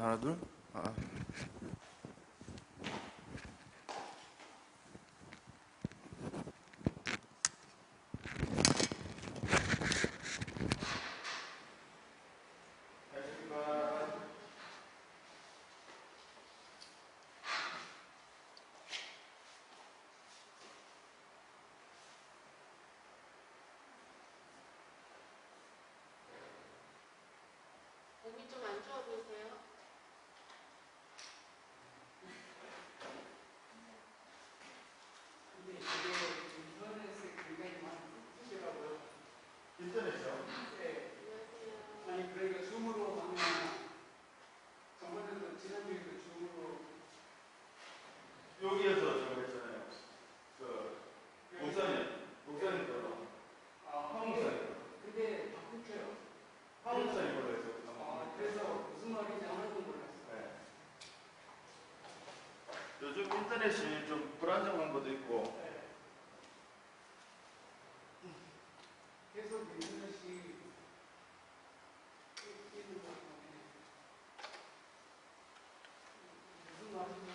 하나 둘. 몸이 좀 안 좋아 보이세요? 근데 이게 인터넷에 굉장히 많이 뜨시더라고요. 인터넷이요? 네. 안녕하세요. 아니 그러니까 줌으로 하면 저번에도 지난주에도 줌으로 여기에서 저거 했잖아요. 목사님 걸로. 황목사님. 근데 다 끊겨요. 황목사님 걸로 해서. 그래서 무슨 말인지 하나도 몰랐어요. 네. 요즘 인터넷이 좀 불안정한 것도 있고. 네. 계속 인터넷이 끊기는 것 같아요. 무슨 말인지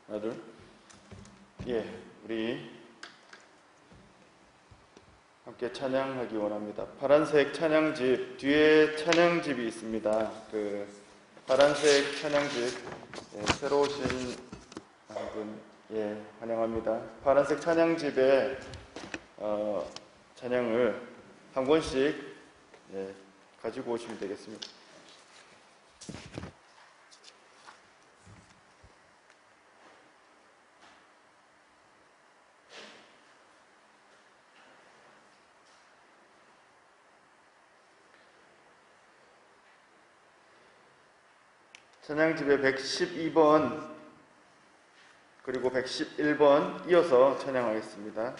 하나 둘. 예, 우리 함께 찬양하기 원합니다. 파란색 찬양집 뒤에 찬양집이 있습니다. 그 파란색 찬양집, 예, 새로 오신 분, 예, 환영합니다. 파란색 찬양집에 찬양을 한 권씩, 예, 가지고 오시면 되겠습니다. 찬양집에 112번 그리고 111번 이어서 찬양하겠습니다.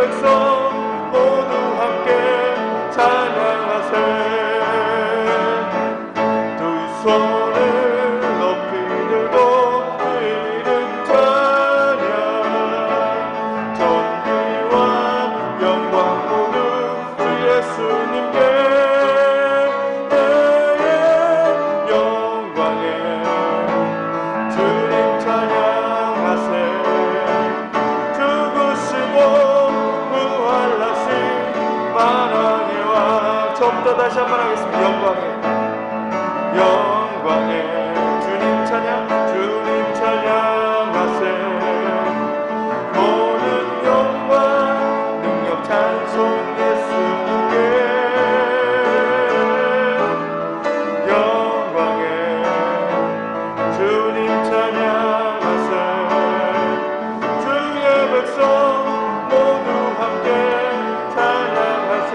백성 모두 함께 찬양하세. 두 손을 높이 들고 그 이름 찬양. 존귀와 영광 모두 주 예수님께. 다시 한번 하겠습니다. 영광에 주님 찬양, 주님 찬양하세. 모든 영광 능력 찬송 예수님께. 영광에 주님 찬양하세. 주의 백성 모두 함께 찬양하세.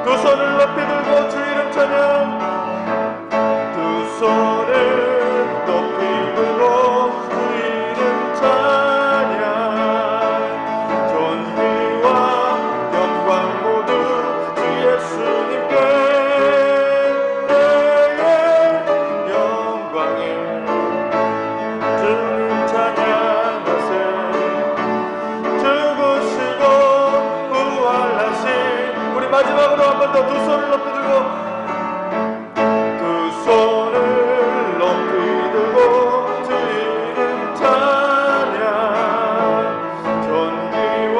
두 손을 높이 들고 주 이름 찬양. 두 손을 높이 들고 주 이름 찬양. 존귀와 영광 모두 주 예수님께. 영광에 주님 찬양하세. 죽으시고 부활하신 우리 마지막으로 한 번 더 두 손을 높이 들고. 두 손을 높이 들고 주 이름 찬양. 존귀와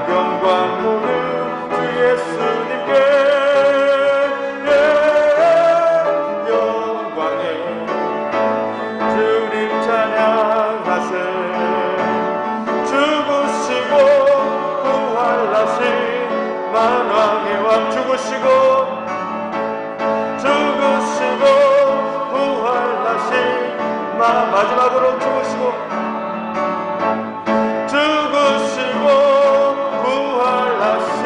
영광 모두 주 예수님께. 영광에 주님 찬양하세. 죽으시고 부활하신 만왕의 왕. 죽으시고 부활하신 마지막으로 죽으시고 부활하신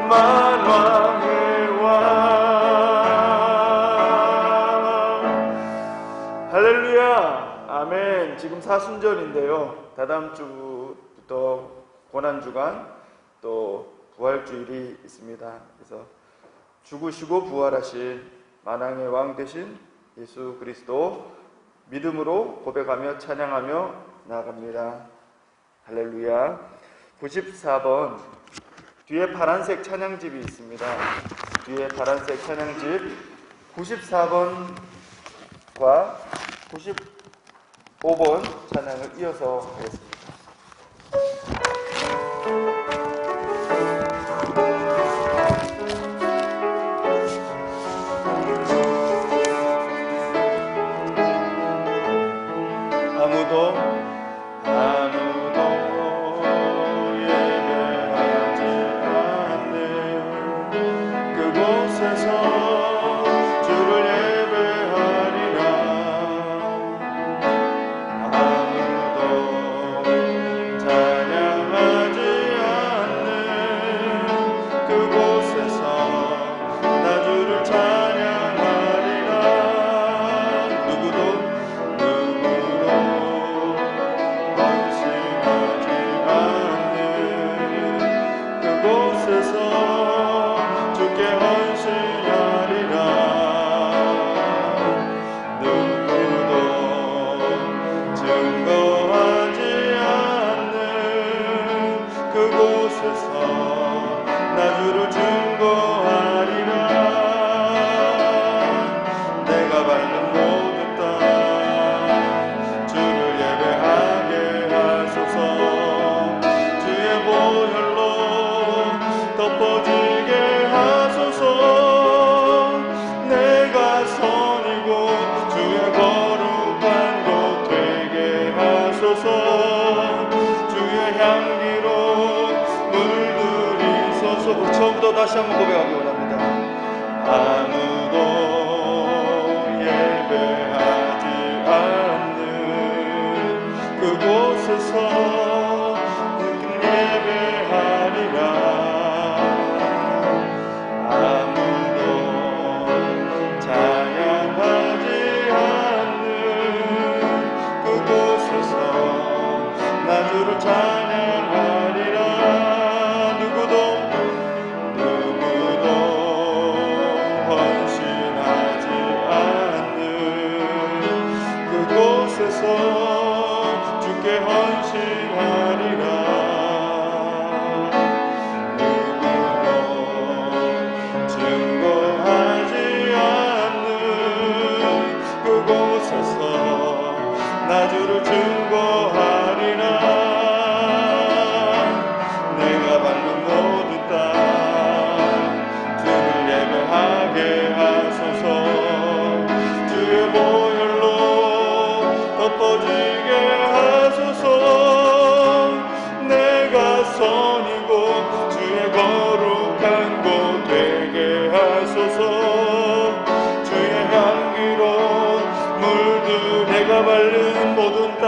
만왕의 왕. 할렐루야. 아멘. 지금 사순절인데요, 다다음 주부터 고난주간 또 부활주일이 있습니다. 그래서 죽으시고 부활하신 만왕의 왕 되신 예수 그리스도 믿음으로 고백하며 찬양하며 나아갑니다. 할렐루야. 94번 뒤에 파란색 찬양집이 있습니다. 뒤에 파란색 찬양집 94번과 95번 찬양을 이어서 하겠습니다. 주의 향기로 물들이소서. 마음속으로 처음부터 다시 한번 고백하기 원합니다. 아무도 예배하지 않는 그곳에서 예배하리라. 아무도 찬양하지 않는 그곳에서 나 주를 찬양하리라. 누구도 헌신하지 않는 그곳에서 주께 헌신하리라. 누구도 증거하지 않는 그곳에서 나 주를 증거하리라. 내가 밟는 모든 땅 주를 예배하게 하소서. 주의 보혈로 덮어지게 하소서. 내가 선이고 주의 거룩한 곳 되게 하소서. 주의 향기로 물들 내가 밟는 모든 땅,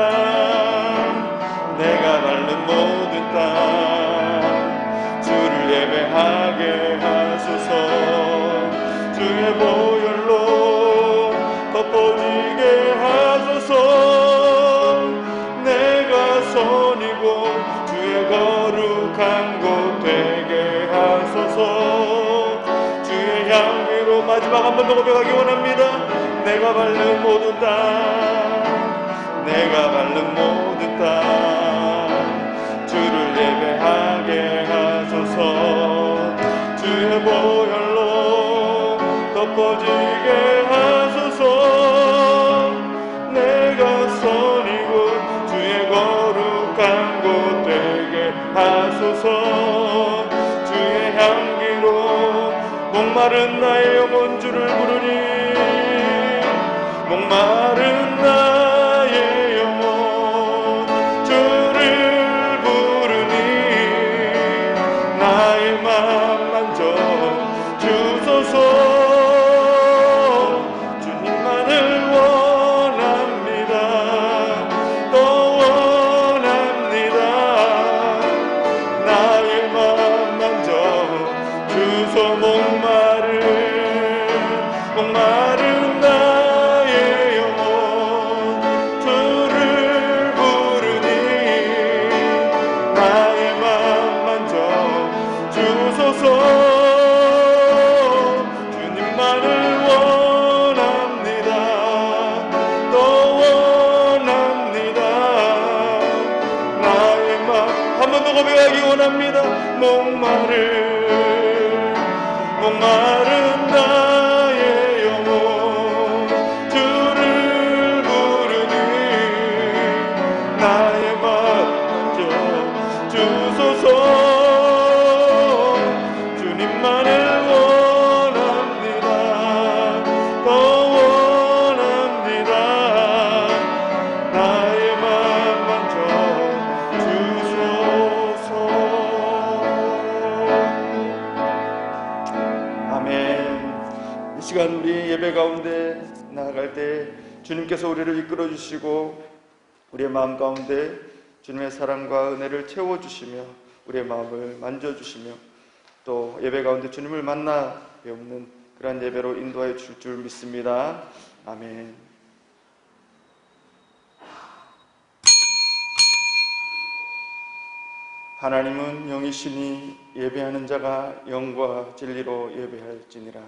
내가 밟는 모든 땅 주를 예배하게 하소서. 주의 보혈로 덮어지게 하소서. 내가 선이고 주의 거룩한 곳 되게 하소서. 주의 향기로 마지막 한 번 더 고백하기 원합니다. 내가 밟는 모든 땅, 내가 밟는 모든 땅 주를 예배하게 하소서. 주의 보혈로 덮어지게 하소서. 내가 선이고 주의 거룩한 곳 되게 하소서. 주의 향기로 목마른 나의 영혼 주를 부르니. 목마른 나의 영혼 주를 부르니. 나의 맘 만져 주소서. 주님만을 원합니다. 더 원합니다. 나의 맘 만져 주소. 목마른 나의 영혼 주를 부르니. 나의 맘 만져 주소서. 주님만을 원합니다. 더 원합니다. 나의 맘 한 번 더 고백하기 원합니다. 목마른 나의 영혼 주를 부르니. 나의 맘 만져 주소서. 주님만을 원합니다. 더 원합니다. 나의 맘 만져 주소서. 아멘. 이 시간 우리 예배 가운데 나아갈 때 주님께서 우리를 이끌어 주시고 우리의 마음 가운데 주님의 사랑과 은혜를 채워주시며 우리의 마음을 만져주시며 또 예배 가운데 주님을 만나 배우는 그러한 예배로 인도하여 줄 줄 믿습니다. 아멘. 하나님은 영이시니 예배하는 자가 영과 진리로 예배할지니라.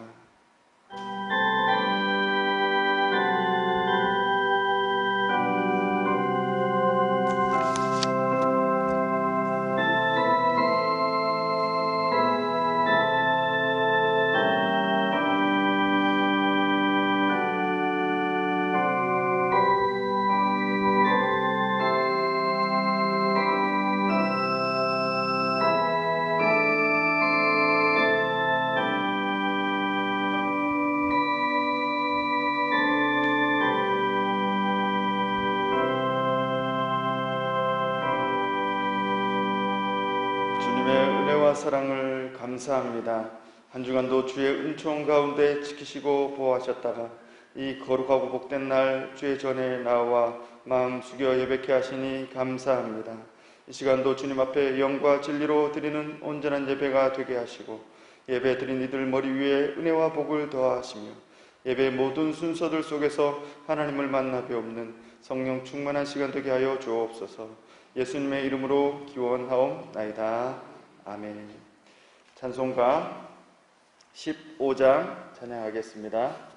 은혜와 사랑을 감사합니다. 한 주간도 주의 은총 가운데 지키시고 보호하셨다가 이 거룩하고 복된 날 주의 전에 나와 마음 숙여 예배케 하시니 감사합니다. 이 시간도 주님 앞에 영과 진리로 드리는 온전한 예배가 되게 하시고 예배 드린 이들 머리 위에 은혜와 복을 더하시며 예배의 모든 순서들 속에서 하나님을 만나 배우는 성령 충만한 시간 되게 하여 주옵소서. 예수님의 이름으로 기원하옵나이다. 아멘. 찬송가 15장 찬양하겠습니다.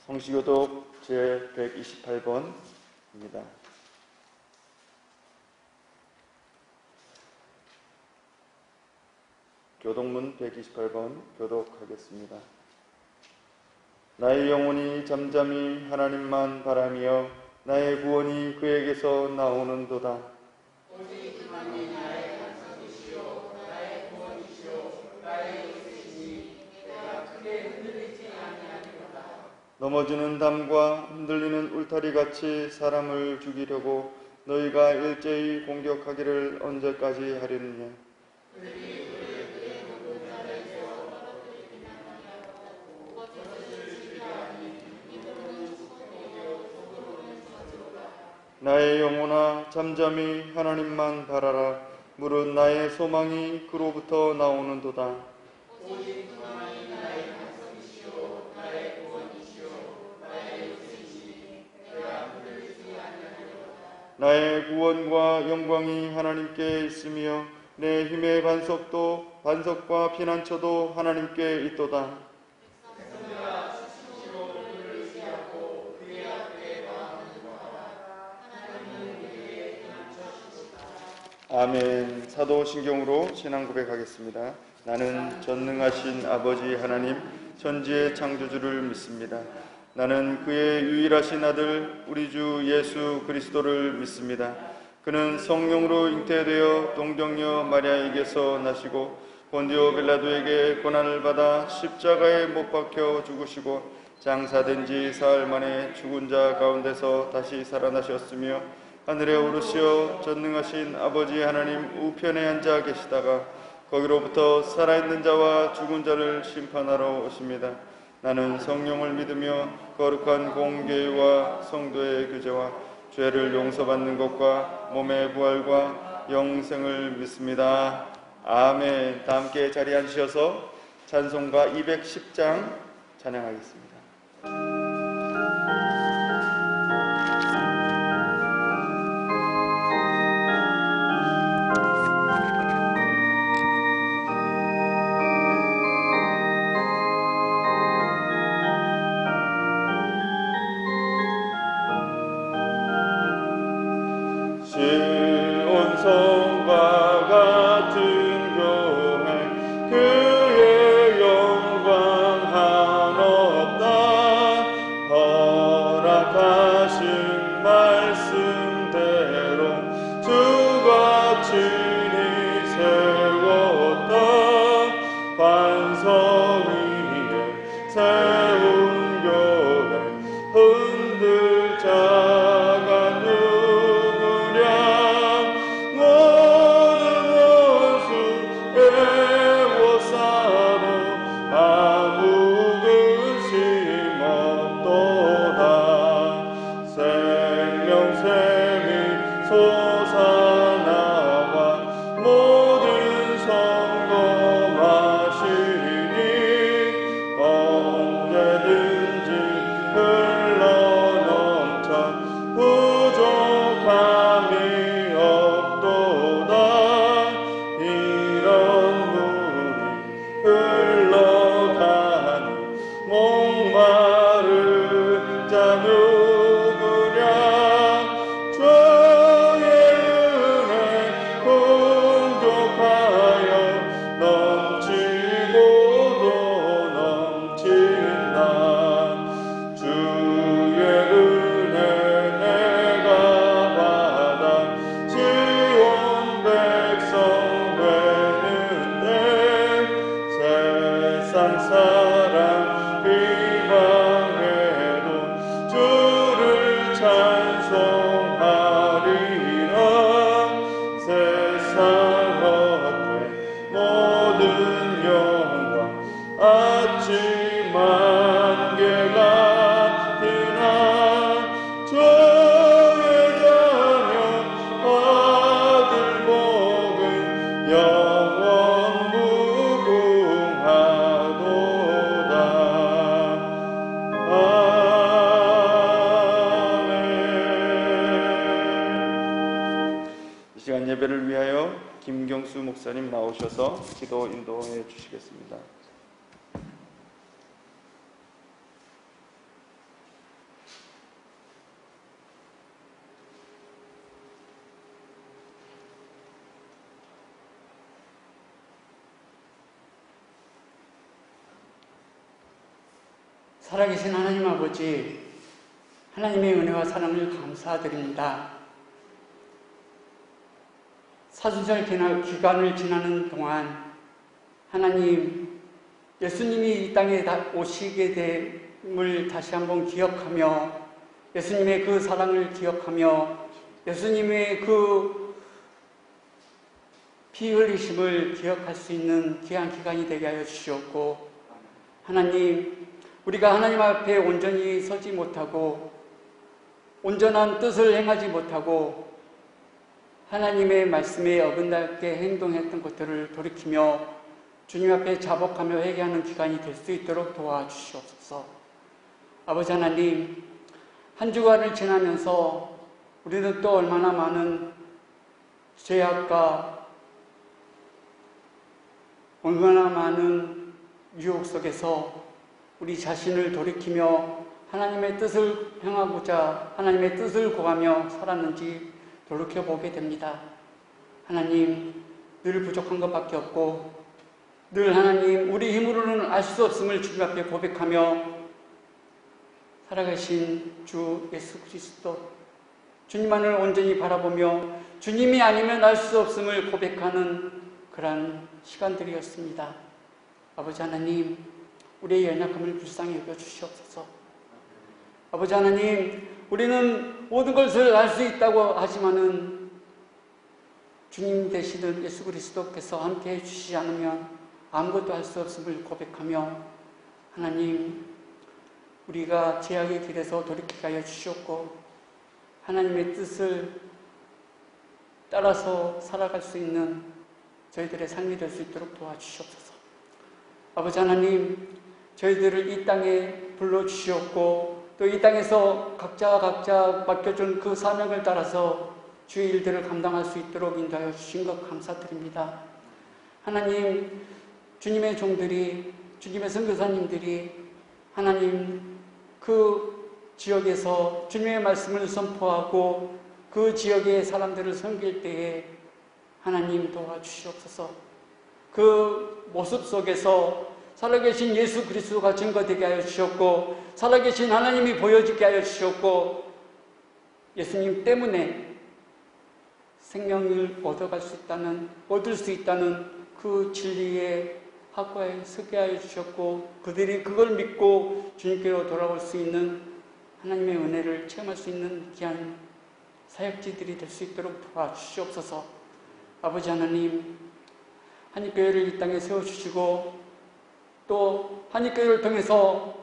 성시교독 제128번입니다. 교독문 128번 교독하겠습니다. 나의 영혼이 잠잠히 하나님만 바라며 나의 구원이 그에게서 나오는도다. 오직 그만이 나의 반석이시오 나의 구원이시오 나의 요새시니 내가 크게 흔들리지 아니하리로다. 넘어지는 담과 흔들리는 울타리같이 사람을 죽이려고 너희가 일제히 공격하기를 언제까지 하려느냐. 나의 영혼아 잠잠히 하나님만 바라라. 무릇 나의 소망이 그로부터 나오는도다. 오직 그만이 나의 반석이시오 나의 구원이시오 나의 요새시니 내가 흔들리지 아니하리로다. 나의 구원과 영광이 하나님께 있으며 내 힘의 반석과 피난처도 하나님께 있도다. 아멘. 사도신경으로 신앙 고백하겠습니다. 나는 전능하신 아버지 하나님 천지의 창조주를 믿습니다. 나는 그의 유일하신 아들 우리 주 예수 그리스도를 믿습니다. 그는 성령으로 잉태되어 동정녀 마리아에게서 나시고 본디오 빌라도에게 고난을 받아 십자가에 못 박혀 죽으시고 장사된 지 사흘 만에 죽은 자 가운데서 다시 살아나셨으며 하늘에 오르시어 전능하신 아버지 하나님 우편에 앉아 계시다가 거기로부터 살아있는 자와 죽은 자를 심판하러 오십니다. 나는 성령을 믿으며 거룩한 공교회와 성도의 교제와 죄를 용서받는 것과 몸의 부활과 영생을 믿습니다. 아멘. 다 함께 자리에 앉으셔서 찬송가 210장 찬양하겠습니다. 시온성과 같은 교회 그의 영광 한없다. 허락하신 말씀대로 주가 친히 세웠다. 반석 위에 세운 교회 흔들 자가 누구냐. 모든 원수 애워싸도 아무 근심 없도다. 생명샘이 솟아나와 모든 성도 마시니 언제든지 흘러넘쳐 부족함이 없도다. 이런 물이 흘러가니 목마른 자 누구냐. 주의 은혜 풍족하여 넘치고도 넘친다. 주의 은혜 내가 받아 지온 백성 되는데 세상 사람 비방해도 주를 찬송하리라. 세상 헛되 모든 영광 아침 안개 같으나 주의 자녀 아들 복은 영원 무궁하도다. 아멘. 이 시간 예배를 위하여 김경수 목사님 나오셔서 기도 인도해 주시겠습니다. 살아계신 하나님 아버지, 하나님의 은혜와 사랑을 감사드립니다. 사순절 기간을 지나는 동안 하나님, 예수님이 이 땅에 오시게 됨을 다시 한번 기억하며 예수님의 그 사랑을 기억하며 예수님의 그 피 흘리심을 기억할 수 있는 귀한 기간이 되게 하여 주시옵고, 하나님, 우리가 하나님 앞에 온전히 서지 못하고 온전한 뜻을 행하지 못하고 하나님의 말씀에 어긋나게 행동했던 것들을 돌이키며 주님 앞에 자복하며 회개하는 기간이 될 수 있도록 도와주시옵소서. 아버지 하나님, 한 주간을 지나면서 우리는 또 얼마나 많은 죄악과 얼마나 많은 유혹 속에서 우리 자신을 돌이키며 하나님의 뜻을 행하고자 하나님의 뜻을 구하며 살았는지 돌이켜보게 됩니다. 하나님, 늘 부족한 것밖에 없고 늘 하나님 우리 힘으로는 알 수 없음을 주님 앞에 고백하며 살아계신 주 예수 그리스도 주님만을 온전히 바라보며 주님이 아니면 알 수 없음을 고백하는 그러한 시간들이었습니다. 아버지 하나님, 우리의 연약함을 불쌍히 여겨주시옵소서. 아버지 하나님, 우리는 모든 것을 알 수 있다고 하지만은 주님 되시는 예수 그리스도께서 함께 해주시지 않으면 아무것도 할 수 없음을 고백하며 하나님, 우리가 죄악의 길에서 돌이키게 하여 주시옵고 하나님의 뜻을 따라서 살아갈 수 있는 저희들의 삶이 될 수 있도록 도와주시옵소서. 아버지 하나님, 저희들을 이 땅에 불러주시옵고 또 이 땅에서 각자 맡겨준 그 사명을 따라서 주의 일들을 감당할 수 있도록 인도하여 주신 것 감사드립니다. 하나님, 주님의 종들이, 주님의 선교사님들이 하나님 그 지역에서 주님의 말씀을 선포하고 그 지역의 사람들을 섬길 때에 하나님 도와주시옵소서. 그 모습 속에서 살아계신 예수 그리스도가 증거되게 하여 주셨고 살아계신 하나님이 보여지게 하여 주셨고 예수님 때문에 생명을 얻을 수 있다는 그 진리의 학과에 서게 하여 주셨고 그들이 그걸 믿고 주님께로 돌아올 수 있는 하나님의 은혜를 체험할 수 있는 귀한 사역지들이 될 수 있도록 도와주시옵소서. 아버지 하나님, 한입교회를 이 땅에 세워주시고 또 한입교회를 통해서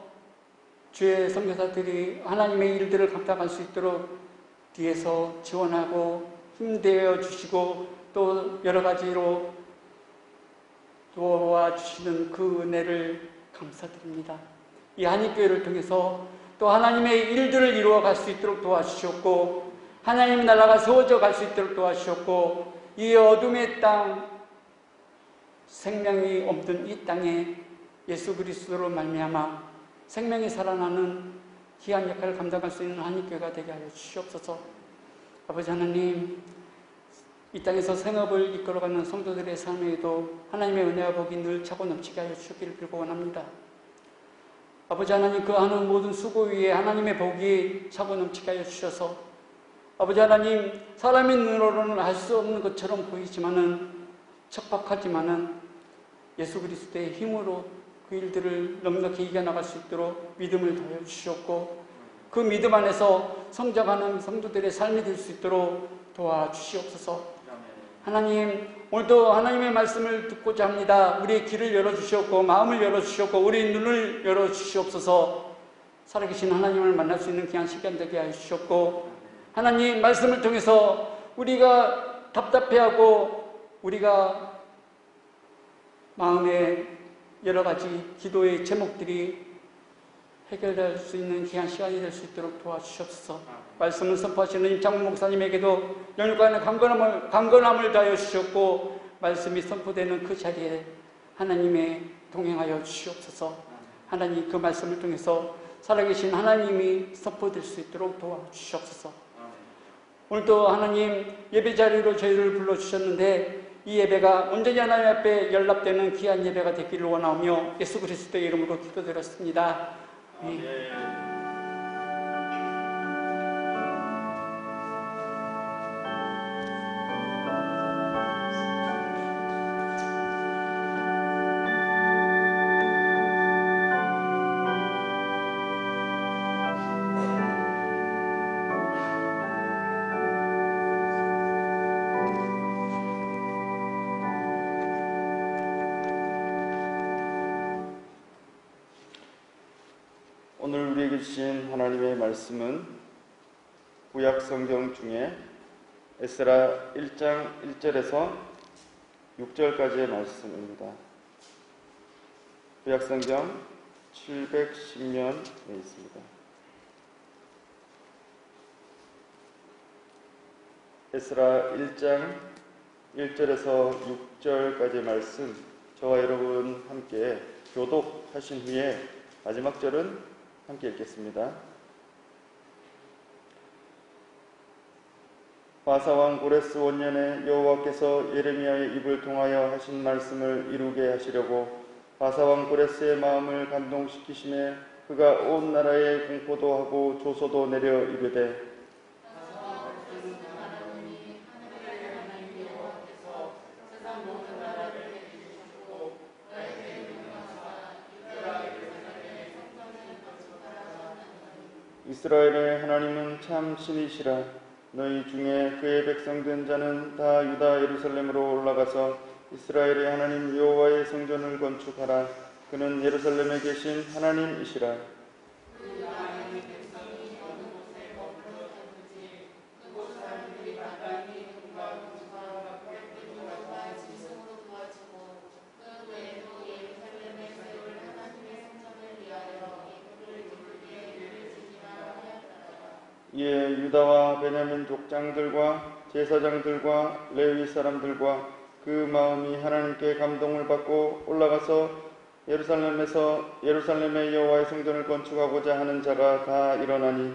주의 선교사들이 하나님의 일들을 감당할 수 있도록 뒤에서 지원하고 힘되어 주시고 또 여러 가지로 도와주시는 그 은혜를 감사드립니다. 이 한입교회를 통해서 또 하나님의 일들을 이루어 갈 수 있도록 도와주셨고 하나님의 나라가 세워져 갈 수 있도록 도와주셨고 이 어둠의 땅, 생명이 없는 이 땅에 예수 그리스도로 말미암아 생명이 살아나는 귀한 역할을 감당할 수 있는 한입교회가 되게 하여 주시옵소서. 아버지 하나님, 이 땅에서 생업을 이끌어가는 성도들의 삶에도 하나님의 은혜와 복이 늘 차고 넘치게 하여 주시기를 빌고 원합니다. 아버지 하나님, 그 하는 모든 수고 위에 하나님의 복이 차고 넘치게 하여 주셔서 아버지 하나님, 사람의 눈으로는 알 수 없는 것처럼 보이지만은 척박하지만은 예수 그리스도의 힘으로 그 일들을 넉넉히 이겨나갈 수 있도록 믿음을 더해 주셨고 그 믿음 안에서 성장하는 성도들의 삶이 될 수 있도록 도와주시옵소서. 하나님, 오늘도 하나님의 말씀을 듣고자 합니다. 우리의 귀를 열어주시옵고 마음을 열어주시옵고 우리의 눈을 열어주시옵소서. 살아계신 하나님을 만날 수 있는 귀한 시간 되게 하여 주시옵고 하나님 말씀을 통해서 우리가 답답해하고 우리가 마음에 여러 가지 기도의 제목들이 해결될 수 있는 귀한 시간이 될 수 있도록 도와주시옵소서. 말씀을 선포하시는 임창훈 목사님에게도 영육간의 강건함을 다하여 주셨고 말씀이 선포되는 그 자리에 하나님의 동행하여 주시옵소서. 하나님 그 말씀을 통해서 살아계신 하나님이 선포될 수 있도록 도와주시옵소서. 오늘도 하나님 예배 자리로 저희를 불러주셨는데 이 예배가 온전히 하나님 앞에 연락되는 귀한 예배가 되기를 원하며 예수 그리스도의 이름으로 기도드렸습니다. 아멘. 오늘 우리에게 주신 하나님의 말씀은 구약 성경 중에 에스라 1장 1절에서 6절까지의 말씀입니다. 구약 성경 710면에 있습니다. 에스라 1장 1절에서 6절까지의 말씀 저와 여러분 함께 교독하신 후에 마지막 절은 함께 읽겠습니다. 바사왕 고레스 원년에 여호와께서 예레미야의 입을 통하여 하신 말씀을 이루게 하시려고 바사왕 고레스의 마음을 감동시키심에 그가 온 나라에 공포도 하고 조소도 내려 이르되 이스라엘의 하나님은 참 신이시라. 너희 중에 그의 백성 된 자는 다 유다 예루살렘으로 올라가서 이스라엘의 하나님 여호와의 성전을 건축하라. 그는 예루살렘에 계신 하나님이시라. 이에 유다와 베냐민 족장들과 제사장들과 레위 사람들과 그 마음이 하나님께 감동을 받고 올라가서 예루살렘의 여호와의 성전을 건축하고자 하는 자가 다 일어나니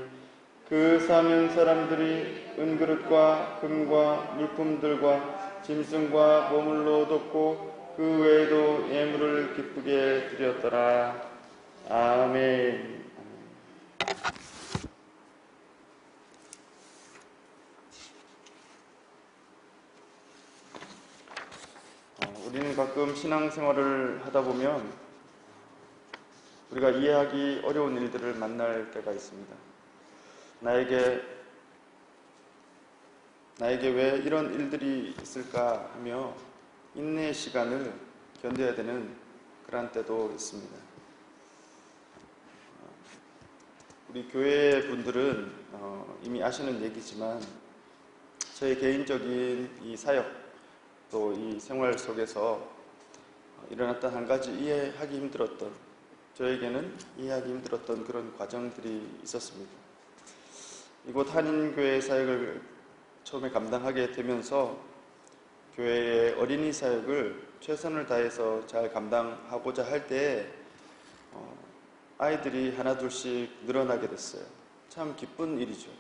그 사면 사람들이 은그릇과 금과 물품들과 짐승과 보물로 덮고 그 외에도 예물을 기쁘게 드렸더라. 아멘. 우리는 가끔 신앙생활을 하다 보면 우리가 이해하기 어려운 일들을 만날 때가 있습니다. 나에게 왜 이런 일들이 있을까 하며 인내의 시간을 견뎌야 되는 그런 때도 있습니다. 우리 교회 분들은 이미 아시는 얘기지만 저의 개인적인 이 사역 또 이 생활 속에서 일어났던 한 가지 이해하기 힘들었던, 저에게는 이해하기 힘들었던 그런 과정들이 있었습니다. 이곳 한인교회 사역을 처음에 감당하게 되면서 교회의 어린이 사역을 최선을 다해서 잘 감당하고자 할 때 아이들이 하나둘씩 늘어나게 됐어요. 참 기쁜 일이죠.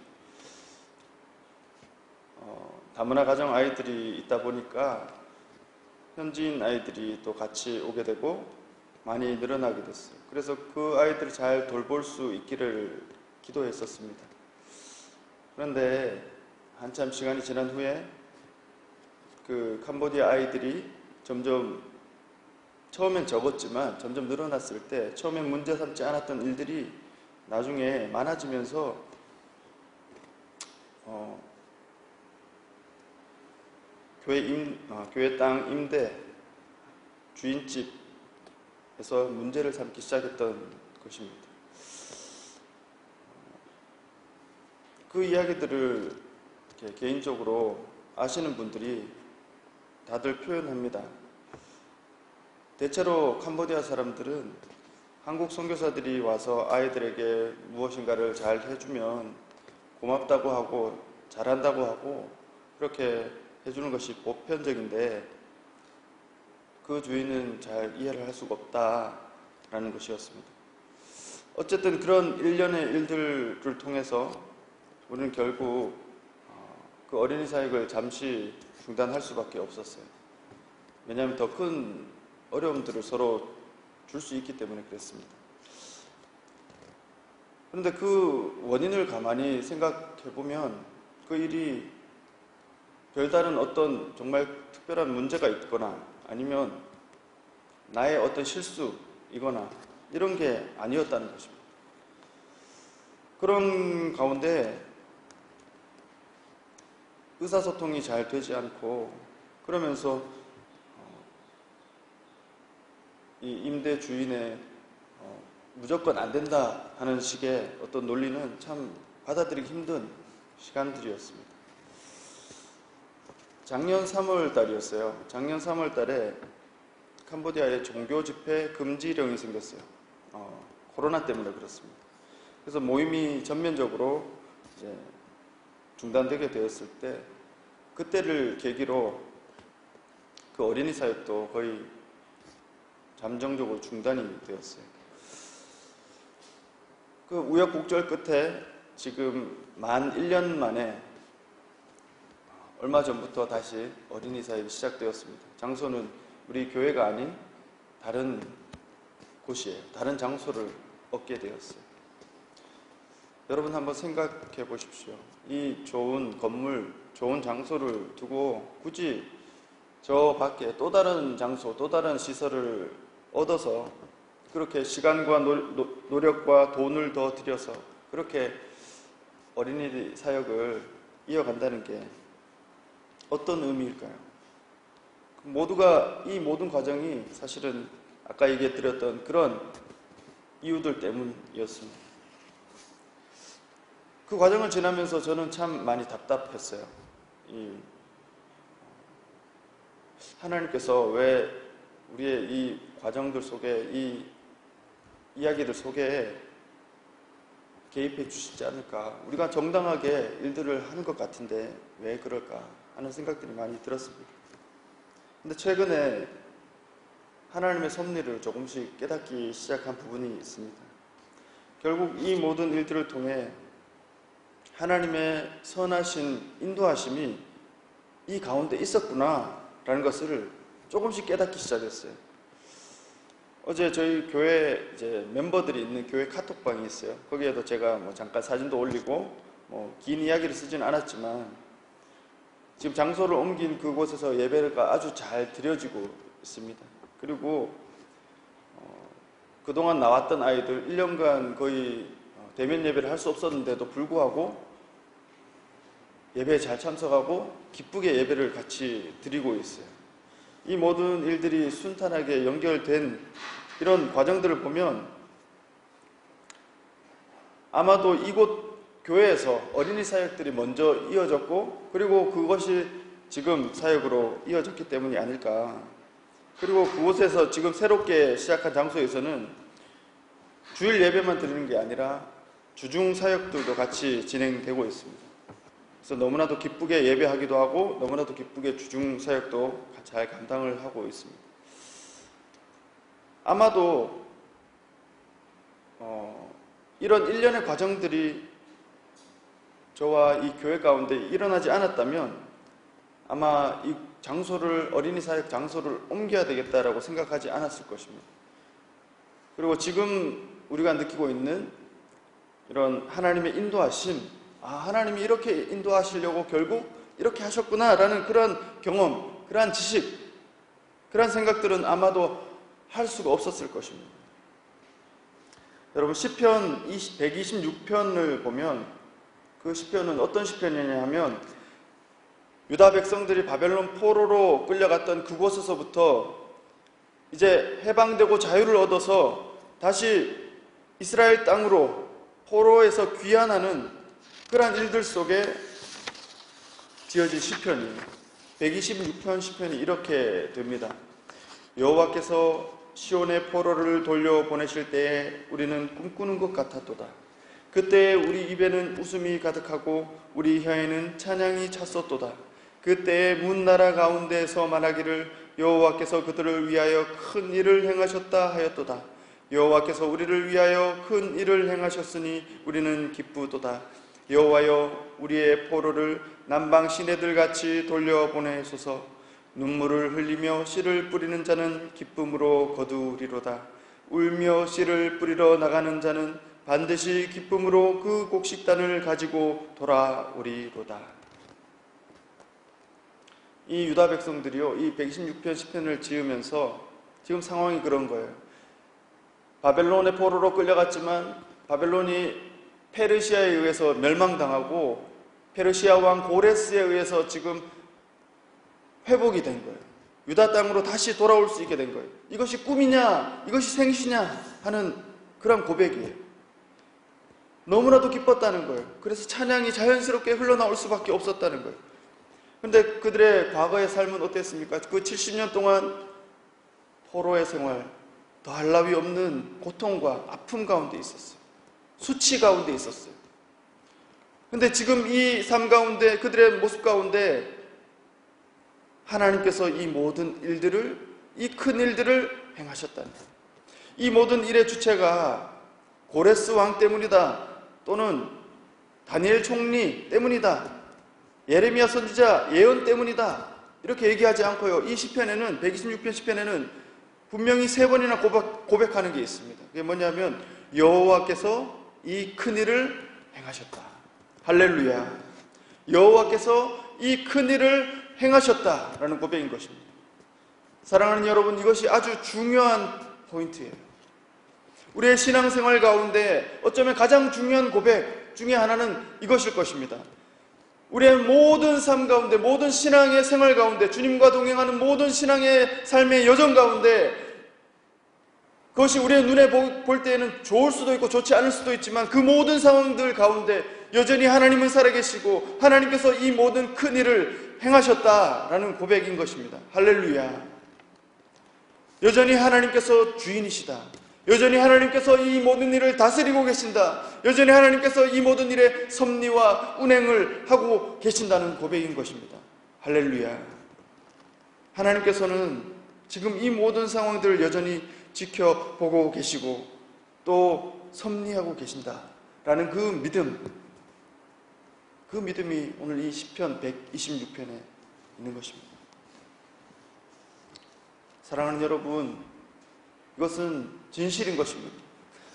다문화 가정 아이들이 있다 보니까 현지인 아이들이 또 같이 오게 되고 많이 늘어나게 됐어요. 그래서 그 아이들을 잘 돌볼 수 있기를 기도했었습니다. 그런데 한참 시간이 지난 후에 그 캄보디아 아이들이 처음엔 적었지만 점점 늘어났을 때 처음엔 문제 삼지 않았던 일들이 나중에 많아지면서 교회 땅 임대 주인집에서 문제를 삼기 시작했던 것입니다. 그 이야기들을 이렇게 개인적으로 아시는 분들이 다들 표현합니다. 대체로 캄보디아 사람들은 한국 선교사들이 와서 아이들에게 무엇인가를 잘 해주면 고맙다고 하고 잘한다고 하고 그렇게 해주는 것이 보편적인데 그 주인은 잘 이해를 할 수가 없다라는 것이었습니다. 어쨌든 그런 일련의 일들을 통해서 우리는 결국 그 어린이 사역을 잠시 중단할 수밖에 없었어요. 왜냐하면 더 큰 어려움들을 서로 줄 수 있기 때문에 그랬습니다. 그런데 그 원인을 가만히 생각해보면 그 일이 별다른 어떤 정말 특별한 문제가 있거나 아니면 나의 어떤 실수이거나 이런 게 아니었다는 것입니다. 그런 가운데 의사소통이 잘 되지 않고 그러면서 이 임대 주인의 무조건 안 된다 하는 식의 어떤 논리는 참 받아들이기 힘든 시간들이었습니다. 작년 3월 달이었어요. 작년 3월 달에 캄보디아에 종교 집회 금지령이 생겼어요. 코로나 때문에 그렇습니다. 그래서 모임이 전면적으로 이제 중단되게 되었을 때 그때를 계기로 그 어린이 사역도 거의 잠정적으로 중단이 되었어요. 그 우여곡절 끝에 지금 만 1년 만에 얼마 전부터 다시 어린이 사역이 시작되었습니다. 장소는 우리 교회가 아닌 다른 곳이에요. 다른 장소를 얻게 되었어요. 여러분 한번 생각해 보십시오. 이 좋은 건물, 좋은 장소를 두고 굳이 저 밖에 또 다른 장소, 또 다른 시설을 얻어서 그렇게 시간과 노력과 돈을 더 들여서 그렇게 어린이 사역을 이어간다는 게 어떤 의미일까요? 모두가 이 모든 과정이 사실은 아까 얘기해 드렸던 그런 이유들 때문이었습니다. 그 과정을 지나면서 저는 참 많이 답답했어요. 하나님께서 왜 우리의 이 과정들 속에, 이 이야기들 속에 개입해 주시지 않을까? 우리가 정당하게 일들을 하는 것 같은데 왜 그럴까? 하는 생각들이 많이 들었습니다. 근데 최근에 하나님의 섭리를 조금씩 깨닫기 시작한 부분이 있습니다. 결국 이 모든 일들을 통해 하나님의 선하신 인도하심이 이 가운데 있었구나 라는 것을 조금씩 깨닫기 시작했어요. 어제 저희 교회 이제 멤버들이 있는 교회 카톡방이 있어요. 거기에도 제가 잠깐 사진도 올리고 긴 이야기를 쓰지는 않았지만 지금 장소를 옮긴 그곳에서 예배가 아주 잘 드려지고 있습니다. 그리고 그동안 나왔던 아이들 1년간 거의 대면 예배를 할 수 없었는데도 불구하고 예배에 잘 참석하고 기쁘게 예배를 같이 드리고 있어요. 이 모든 일들이 순탄하게 연결된 이런 과정들을 보면 아마도 이곳 교회에서 어린이 사역들이 먼저 이어졌고 그리고 그것이 지금 사역으로 이어졌기 때문이 아닐까. 그리고 그곳에서 지금 새롭게 시작한 장소에서는 주일 예배만 드리는 게 아니라 주중 사역들도 같이 진행되고 있습니다. 그래서 너무나도 기쁘게 예배하기도 하고 너무나도 기쁘게 주중 사역도 잘 감당을 하고 있습니다. 아마도 이런 일련의 과정들이 저와 이 교회 가운데 일어나지 않았다면 아마 이 장소를, 어린이 사역 장소를 옮겨야 되겠다라고 생각하지 않았을 것입니다. 그리고 지금 우리가 느끼고 있는 이런 하나님의 인도하심, 하나님이 이렇게 인도하시려고 결국 이렇게 하셨구나라는 그런 경험, 그러한 지식, 그러한 생각들은 아마도 할 수가 없었을 것입니다. 여러분 시편 126편을 보면 그 시편은 어떤 시편이냐 하면 유다 백성들이 바벨론 포로로 끌려갔던 그곳에서부터 이제 해방되고 자유를 얻어서 다시 이스라엘 땅으로 포로에서 귀환하는 그러한 일들 속에 지어진 시편이에요. 126편 시편이 이렇게 됩니다. 여호와께서 시온의 포로를 돌려보내실 때에 우리는 꿈꾸는 것 같았도다. 그때에 우리 입에는 웃음이 가득하고 우리 혀에는 찬양이 찼었도다. 그때에 문 나라 가운데에서 말하기를 여호와께서 그들을 위하여 큰 일을 행하셨다 하였도다. 여호와께서 우리를 위하여 큰 일을 행하셨으니 우리는 기쁘도다. 여호와여 우리의 포로를 남방 시내들같이 돌려보내소서. 눈물을 흘리며 씨를 뿌리는 자는 기쁨으로 거두리로다. 울며 씨를 뿌리러 나가는 자는 반드시 기쁨으로 그 곡식단을 가지고 돌아오리로다. 이 유다 백성들이요, 이 126편 시편을 지으면서 지금 상황이 그런 거예요. 바벨론의 포로로 끌려갔지만 바벨론이 페르시아에 의해서 멸망당하고 페르시아 왕 고레스에 의해서 지금 회복이 된 거예요. 유다 땅으로 다시 돌아올 수 있게 된 거예요. 이것이 꿈이냐, 이것이 생시냐 하는 그런 고백이에요. 너무나도 기뻤다는 거예요. 그래서 찬양이 자연스럽게 흘러나올 수밖에 없었다는 거예요. 그런데 그들의 과거의 삶은 어땠습니까? 그 70년 동안 포로의 생활, 더할 나위 없는 고통과 아픔 가운데 있었어요. 수치 가운데 있었어요. 그런데 지금 이 삶 가운데, 그들의 모습 가운데 하나님께서 이 모든 일들을, 이 큰 일들을 행하셨다. 이 모든 일의 주체가 고레스 왕 때문이다, 또는 다니엘 총리 때문이다, 예레미야 선지자 예언 때문이다, 이렇게 얘기하지 않고요. 이 시편에는, 126편 시편에는 분명히 3번이나 고백하는 게 있습니다. 그게 뭐냐면 여호와께서 이 큰일을 행하셨다. 할렐루야. 여호와께서 이 큰일을 행하셨다라는 고백인 것입니다. 사랑하는 여러분, 이것이 아주 중요한 포인트예요. 우리의 신앙생활 가운데 어쩌면 가장 중요한 고백 중에 하나는 이것일 것입니다. 우리의 모든 삶 가운데, 모든 신앙의 생활 가운데, 주님과 동행하는 모든 신앙의 삶의 여정 가운데, 그것이 우리의 눈에 볼 때에는 좋을 수도 있고 좋지 않을 수도 있지만, 그 모든 상황들 가운데 여전히 하나님은 살아계시고 하나님께서 이 모든 큰 일을 행하셨다라는 고백인 것입니다. 할렐루야. 여전히 하나님께서 주인이시다. 여전히 하나님께서 이 모든 일을 다스리고 계신다. 여전히 하나님께서 이 모든 일에 섭리와 운행을 하고 계신다는 고백인 것입니다. 할렐루야. 하나님께서는 지금 이 모든 상황들을 여전히 지켜보고 계시고 또 섭리하고 계신다라는 그 믿음이 오늘 이 시편 126편에 있는 것입니다. 사랑하는 여러분, 이것은 진실인 것입니다.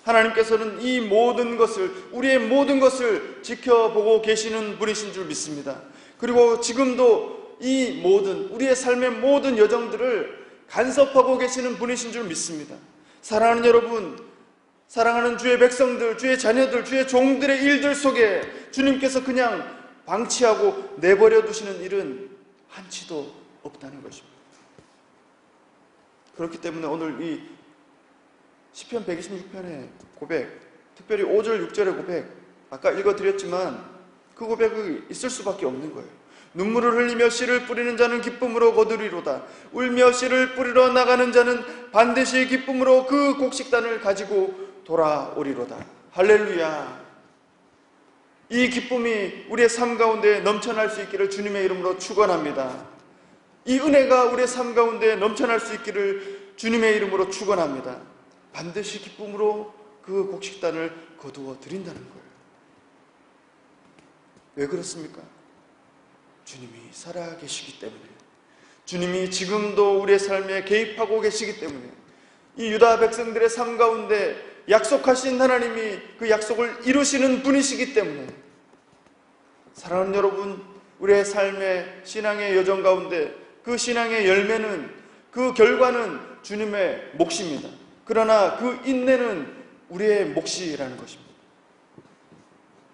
하나님께서는 이 모든 것을, 우리의 모든 것을 지켜보고 계시는 분이신 줄 믿습니다. 그리고 지금도 이 모든, 우리의 삶의 모든 여정들을 간섭하고 계시는 분이신 줄 믿습니다. 사랑하는 여러분, 사랑하는 주의 백성들, 주의 자녀들, 주의 종들의 일들 속에 주님께서 그냥 방치하고 내버려 두시는 일은 한치도 없다는 것입니다. 그렇기 때문에 오늘 이 시편 126편의 고백, 특별히 5절, 6절의 고백, 아까 읽어드렸지만 그 고백이 있을 수밖에 없는 거예요. 눈물을 흘리며 씨를 뿌리는 자는 기쁨으로 거두리로다. 울며 씨를 뿌리러 나가는 자는 반드시 기쁨으로 그 곡식단을 가지고 돌아오리로다. 할렐루야. 이 기쁨이 우리의 삶 가운데 넘쳐날 수 있기를 주님의 이름으로 축원합니다. 이 은혜가 우리의 삶 가운데 넘쳐날 수 있기를 주님의 이름으로 축원합니다. 반드시 기쁨으로 그 곡식단을 거두어 드린다는 거예요. 왜 그렇습니까? 주님이 살아계시기 때문에, 주님이 지금도 우리의 삶에 개입하고 계시기 때문에, 이 유다 백성들의 삶 가운데 약속하신 하나님이 그 약속을 이루시는 분이시기 때문에, 사랑하는 여러분, 우리의 삶의 신앙의 여정 가운데 그 신앙의 열매는, 그 결과는 주님의 몫입니다. 그러나 그 인내는 우리의 몫이라는 것입니다.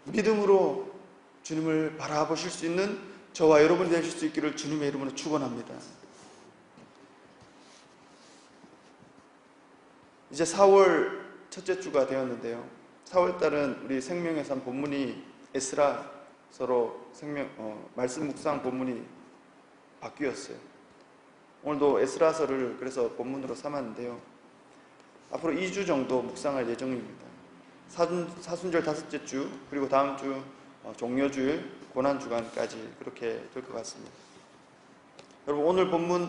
믿음으로 주님을 바라보실 수 있는 저와 여러분이 되실 수 있기를 주님의 이름으로 축원합니다. 이제 4월 첫째 주가 되었는데요. 4월달은 우리 생명의 삶 본문이 에스라서로 말씀 묵상 본문이 바뀌었어요. 오늘도 에스라서를 그래서 본문으로 삼았는데요. 앞으로 2주 정도 묵상할 예정입니다. 사순절 5째 주, 그리고 다음 주 종료주일, 고난주간까지 그렇게 될 것 같습니다. 여러분, 오늘 본문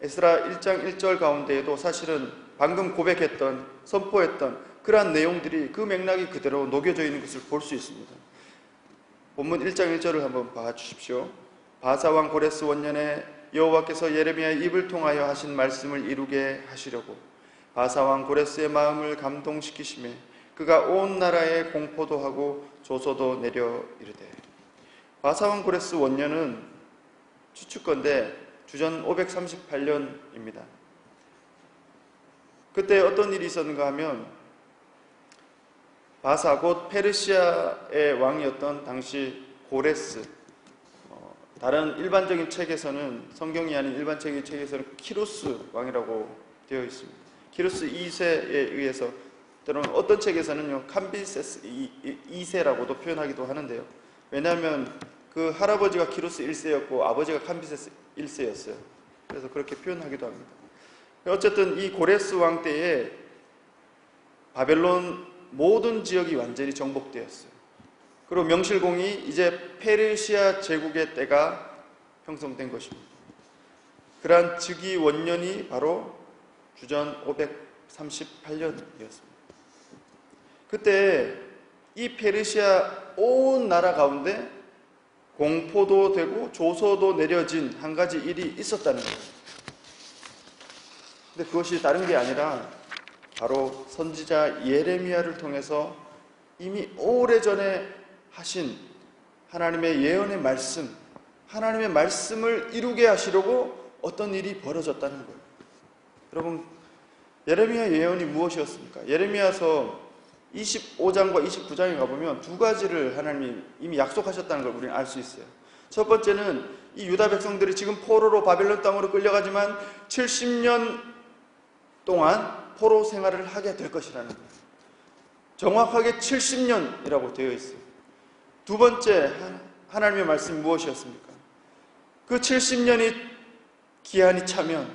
에스라 1장 1절 가운데에도 사실은 방금 고백했던, 선포했던 그러한 내용들이, 그 맥락이 그대로 녹여져 있는 것을 볼 수 있습니다. 본문 1장 1절을 한번 봐주십시오. 바사왕 고레스 원년에 여호와께서 예레미야의 입을 통하여 하신 말씀을 이루게 하시려고 바사왕 고레스의 마음을 감동시키시매 그가 온 나라에 공포도 하고 조소도 내려 이르되. 바사왕 고레스 원년은 추측건데 주전 538년입니다. 그때 어떤 일이 있었는가 하면, 바사 곧 페르시아의 왕이었던 당시 고레스, 다른 일반적인 책에서는, 성경이 아닌 일반적인 책에서는 키루스 왕이라고 되어 있습니다. 키루스 2세에 의해서, 때로는 어떤 책에서는요 캄비세스 2세라고도 표현하기도 하는데요. 왜냐하면 그 할아버지가 키루스 1세였고 아버지가 캄비세스 1세였어요. 그래서 그렇게 표현하기도 합니다. 어쨌든 이 고레스 왕 때에 바벨론 모든 지역이 완전히 정복되었어요. 그리고 명실공히 이제 페르시아 제국의 때가 형성된 것입니다. 그러한 즉위 원년이 바로 주전 538년이었습니다. 그때 이 페르시아 온 나라 가운데 공포도 되고 조소도 내려진 한 가지 일이 있었다는 거예요. 근데 그것이 다른 게 아니라 바로 선지자 예레미야를 통해서 이미 오래전에 하신 하나님의 예언의 말씀, 하나님의 말씀을 이루게 하시려고 어떤 일이 벌어졌다는 거예요. 여러분, 예레미야 예언이 무엇이었습니까? 예레미야서 25장과 29장에 가보면 두 가지를 하나님이 이미 약속하셨다는 걸 우리는 알 수 있어요. 첫 번째는 이 유다 백성들이 지금 포로로 바벨론 땅으로 끌려가지만 70년 동안 포로 생활을 하게 될 것이라는 거예요. 정확하게 70년이라고 되어 있어요. 두 번째 하나님의 말씀이 무엇이었습니까? 그 70년이 기한이 차면,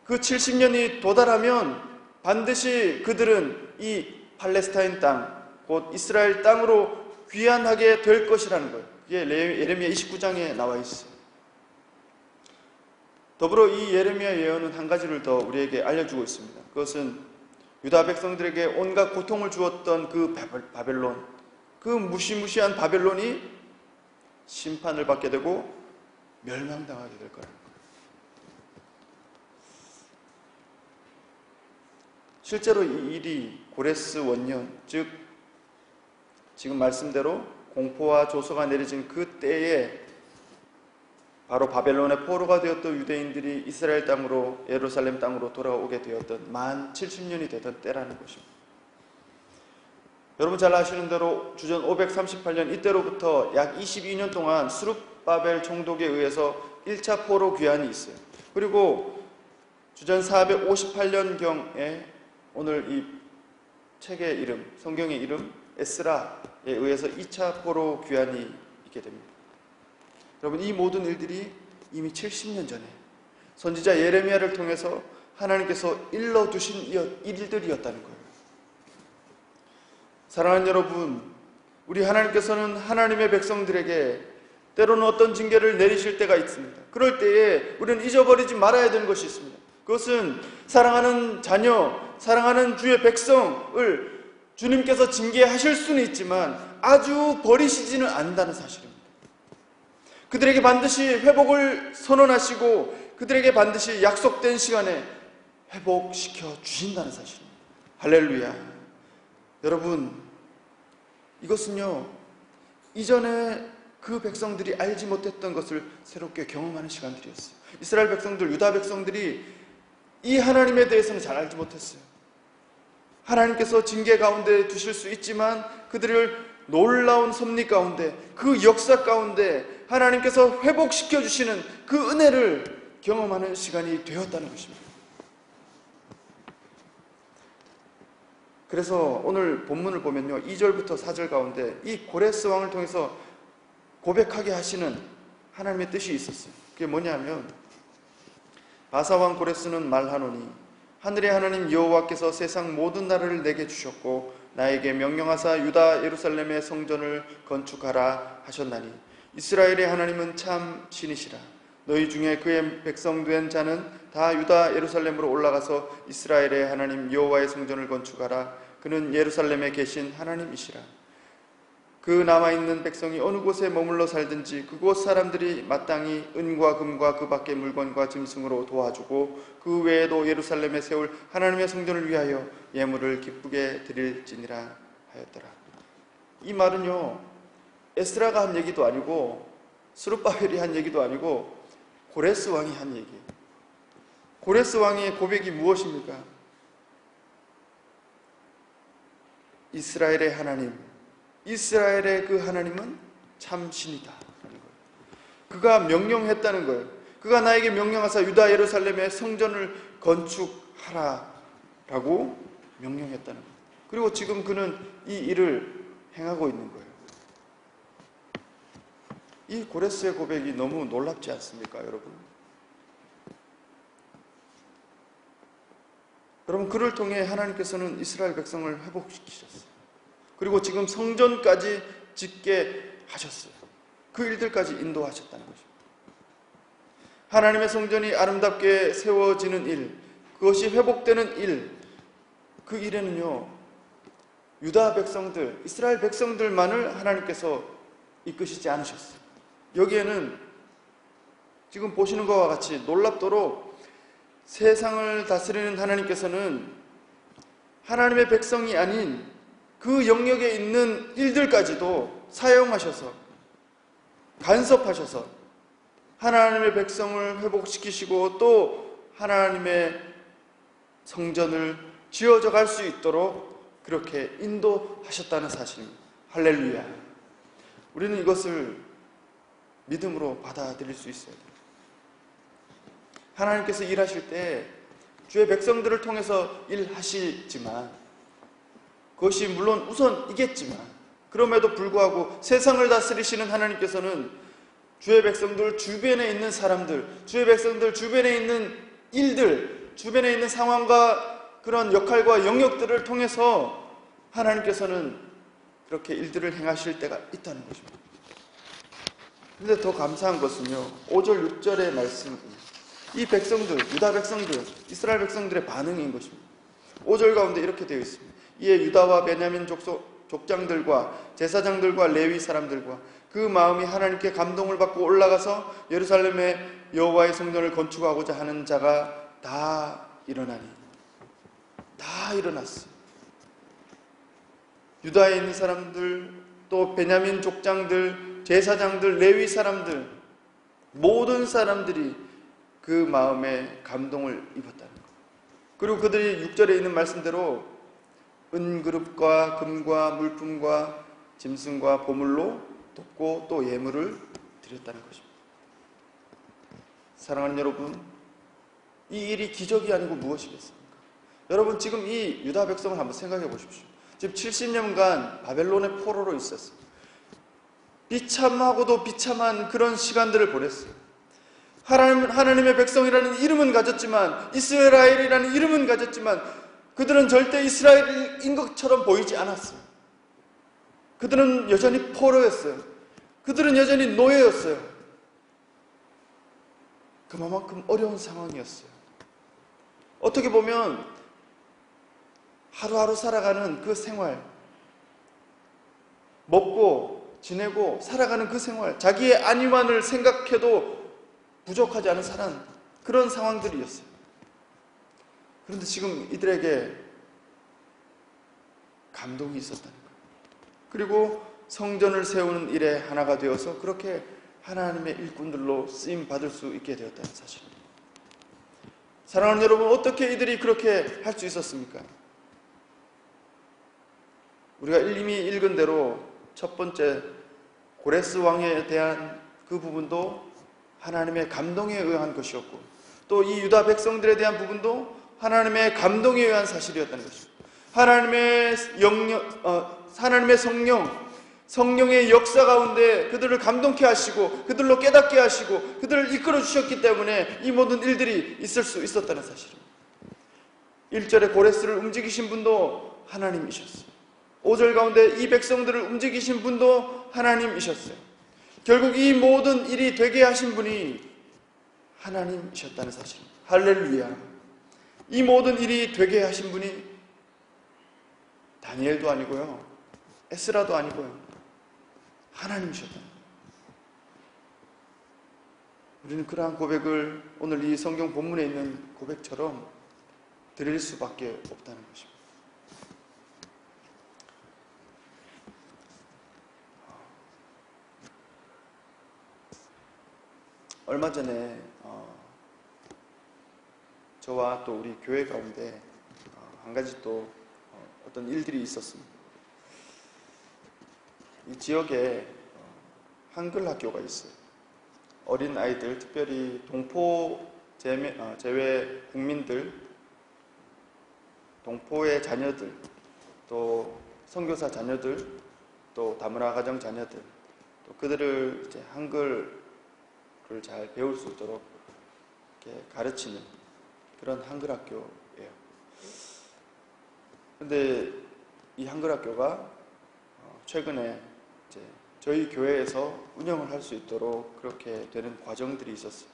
그 70년이 도달하면 반드시 그들은 이 팔레스타인 땅, 곧 이스라엘 땅으로 귀환하게 될 것이라는 거예요. 그게 예레미야 29장에 나와 있어요. 더불어 이 예레미야 예언은 한 가지를 더 우리에게 알려주고 있습니다. 그것은 유다 백성들에게 온갖 고통을 주었던 그 바벨론, 그 무시무시한 바벨론이 심판을 받게 되고 멸망당하게 될 거라는 거예요. 실제로 이 일이 고레스 원년, 즉 지금 말씀대로 공포와 조소가 내려진 그 때에 바로 바벨론의 포로가 되었던 유대인들이 이스라엘 땅으로, 예루살렘 땅으로 돌아오게 되었던 만 70년이 되던 때라는 것입니다. 여러분 잘 아시는 대로 주전 538년 이때로부터 약 22년 동안 스룹바벨 총독에 의해서 1차 포로 귀환이 있어요. 그리고 주전 458년경에 오늘 이 책의 이름, 성경의 이름 에스라에 의해서 2차 포로 귀환이 있게 됩니다. 여러분, 이 모든 일들이 이미 70년 전에 선지자 예레미야를 통해서 하나님께서 일러두신 일들이었다는 거예요. 사랑하는 여러분, 우리 하나님께서는 하나님의 백성들에게 때로는 어떤 징계를 내리실 때가 있습니다. 그럴 때에 우리는 잊어버리지 말아야 되는 것이 있습니다. 그것은 사랑하는 자녀, 사랑하는 주의 백성을 주님께서 징계하실 수는 있지만 아주 버리시지는 않는다는 사실입니다. 그들에게 반드시 회복을 선언하시고 그들에게 반드시 약속된 시간에 회복시켜 주신다는 사실입니다. 할렐루야. 여러분, 이것은요, 이전에 그 백성들이 알지 못했던 것을 새롭게 경험하는 시간들이었어요. 이스라엘 백성들, 유다 백성들이 이 하나님에 대해서는 잘 알지 못했어요. 하나님께서 징계 가운데 두실 수 있지만 그들을 놀라운 섭리 가운데, 그 역사 가운데 하나님께서 회복시켜 주시는 그 은혜를 경험하는 시간이 되었다는 것입니다. 그래서 오늘 본문을 보면요, 2절부터 4절 가운데 이 고레스 왕을 통해서 고백하게 하시는 하나님의 뜻이 있었어요. 그게 뭐냐면, 바사왕 고레스는 말하노니 하늘의 하나님 여호와께서 세상 모든 나라를 내게 주셨고 나에게 명령하사 유다 예루살렘의 성전을 건축하라 하셨나니 이스라엘의 하나님은 참 신이시라. 너희 중에 그의 백성 된 자는 다 유다 예루살렘으로 올라가서 이스라엘의 하나님 여호와의 성전을 건축하라. 그는 예루살렘에 계신 하나님이시라. 그 남아있는 백성이 어느 곳에 머물러 살든지 그곳 사람들이 마땅히 은과 금과 그 밖의 물건과 짐승으로 도와주고 그 외에도 예루살렘에 세울 하나님의 성전을 위하여 예물을 기쁘게 드릴지니라 하였더라. 이 말은요, 에스라가 한 얘기도 아니고 스룹바벨이 한 얘기도 아니고 고레스 왕이 한 얘기예요. 고레스 왕의 고백이 무엇입니까? 이스라엘의 하나님, 이스라엘의 그 하나님은 참 신이다 라는 거예요. 그가 명령했다는 거예요. 그가 나에게 명령하사 유다 예루살렘의 성전을 건축하라 라고 명령했다는 거예요. 그리고 지금 그는 이 일을 행하고 있는 거예요. 이 고레스의 고백이 너무 놀랍지 않습니까, 여러분? 여러분, 그를 통해 하나님께서는 이스라엘 백성을 회복시키셨어요. 그리고 지금 성전까지 짓게 하셨어요. 그 일들까지 인도하셨다는 것입니다. 하나님의 성전이 아름답게 세워지는 일, 그것이 회복되는 일, 그 일에는요, 유다 백성들, 이스라엘 백성들만을 하나님께서 이끄시지 않으셨어요. 여기에는 지금 보시는 것과 같이 놀랍도록 세상을 다스리는 하나님께서는 하나님의 백성이 아닌 그 영역에 있는 일들까지도 사용하셔서, 간섭하셔서 하나님의 백성을 회복시키시고 또 하나님의 성전을 지어져 갈 수 있도록 그렇게 인도하셨다는 사실입니다. 할렐루야. 우리는 이것을 믿음으로 받아들일 수 있어야 돼요. 하나님께서 일하실 때 주의 백성들을 통해서 일하시지만, 그것이 물론 우선이겠지만, 그럼에도 불구하고 세상을 다스리시는 하나님께서는 주의 백성들 주변에 있는 사람들, 주의 백성들 주변에 있는 일들, 주변에 있는 상황과 그런 역할과 영역들을 통해서 하나님께서는 그렇게 일들을 행하실 때가 있다는 것입니다. 그런데 더 감사한 것은요, 5절, 6절의 말씀입니다. 이 백성들, 유다 백성들, 이스라엘 백성들의 반응인 것입니다. 5절 가운데 이렇게 되어 있습니다. 이에 유다와 베냐민 족장들과 제사장들과 레위 사람들과 그 마음이 하나님께 감동을 받고 올라가서 예루살렘에 여호와의 성전을 건축하고자 하는 자가 다 일어나니, 다 일어났어요. 유다에 있는 사람들, 또 베냐민 족장들, 제사장들, 레위 사람들, 모든 사람들이 그 마음에 감동을 입었다는 것. 그리고 그들이 6절에 있는 말씀대로 은그룹과 금과 물품과 짐승과 보물로 돕고 또 예물을 드렸다는 것입니다. 사랑하는 여러분, 이 일이 기적이 아니고 무엇이겠습니까? 여러분, 지금 이 유다 백성을 한번 생각해 보십시오. 지금 70년간 바벨론의 포로로 있었어요. 비참하고도 비참한 그런 시간들을 보냈어요. 하나님의 백성이라는 이름은 가졌지만, 이스라엘이라는 이름은 가졌지만, 그들은 절대 이스라엘인 것처럼 보이지 않았어요. 그들은 여전히 포로였어요. 그들은 여전히 노예였어요. 그만큼 어려운 상황이었어요. 어떻게 보면 하루하루 살아가는 그 생활, 먹고 지내고 살아가는 그 생활, 자기의 안위만을 생각해도 부족하지 않은 그런 상황들이었어요. 그런데 지금 이들에게 감동이 있었다는 거예요. 그리고 성전을 세우는 일에 하나가 되어서 그렇게 하나님의 일꾼들로 쓰임 받을 수 있게 되었다는 사실입니다. 사랑하는 여러분, 어떻게 이들이 그렇게 할 수 있었습니까? 우리가 이미 읽은 대로 첫 번째 고레스 왕에 대한 그 부분도 하나님의 감동에 의한 것이었고, 또 이 유다 백성들에 대한 부분도 하나님의 감동에 의한 사실이었다는 것입니다. 하나님의 성령의 역사 가운데 그들을 감동케 하시고 그들로 깨닫게 하시고 그들을 이끌어 주셨기 때문에 이 모든 일들이 있을 수 있었다는 사실입니다. 1절에 고레스를 움직이신 분도 하나님이셨어요. 5절 가운데 이 백성들을 움직이신 분도 하나님이셨어요. 결국 이 모든 일이 되게 하신 분이 하나님이셨다는 사실입니다. 할렐루야. 이 모든 일이 되게 하신 분이 다니엘도 아니고요, 에스라도 아니고요, 하나님이셨다는 거예요. 우리는 그러한 고백을 오늘 이 성경 본문에 있는 고백처럼 드릴 수밖에 없다는 것입니다. 얼마 전에 저와 또 우리 교회 가운데 한 가지 또 어떤 일들이 있었습니다. 이 지역에 한글 학교가 있어요. 어린 아이들, 특별히 동포 제외 국민들, 동포의 자녀들, 또 선교사 자녀들, 또 다문화 가정 자녀들, 또 그들을 이제 한글을 잘 배울 수 있도록 이렇게 가르치는 그런 한글 학교예요. 그런데 이 한글 학교가 최근에 이제 저희 교회에서 운영을 할 수 있도록 그렇게 되는 과정들이 있었어요.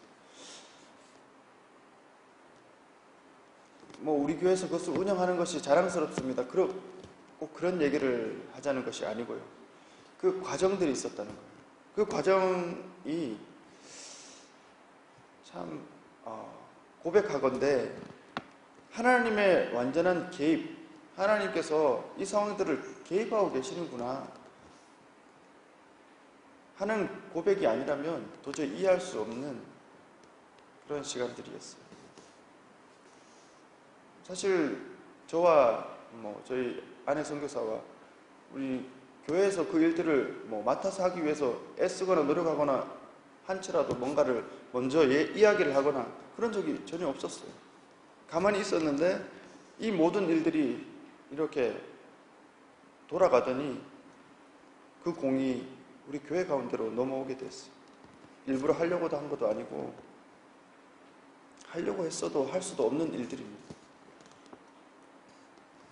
뭐 우리 교회에서 그것을 운영하는 것이 자랑스럽습니다. 꼭 그런 얘기를 하자는 것이 아니고요. 그 과정들이 있었다는 거예요. 그 과정이 참 고백하건대 하나님의 완전한 개입, 하나님께서 이 상황들을 개입하고 계시는구나 하는 고백이 아니라면 도저히 이해할 수 없는 그런 시간들이었어요. 사실 저와 저희 아내 선교사와 우리 교회에서 그 일들을 맡아서 하기 위해서 애쓰거나 노력하거나 한치라도 뭔가를 먼저 이야기를 하거나 그런 적이 전혀 없었어요. 가만히 있었는데 이 모든 일들이 이렇게 돌아가더니 그 공이 우리 교회 가운데로 넘어오게 됐어요. 일부러 하려고도 한 것도 아니고 하려고 했어도 할 수도 없는 일들입니다.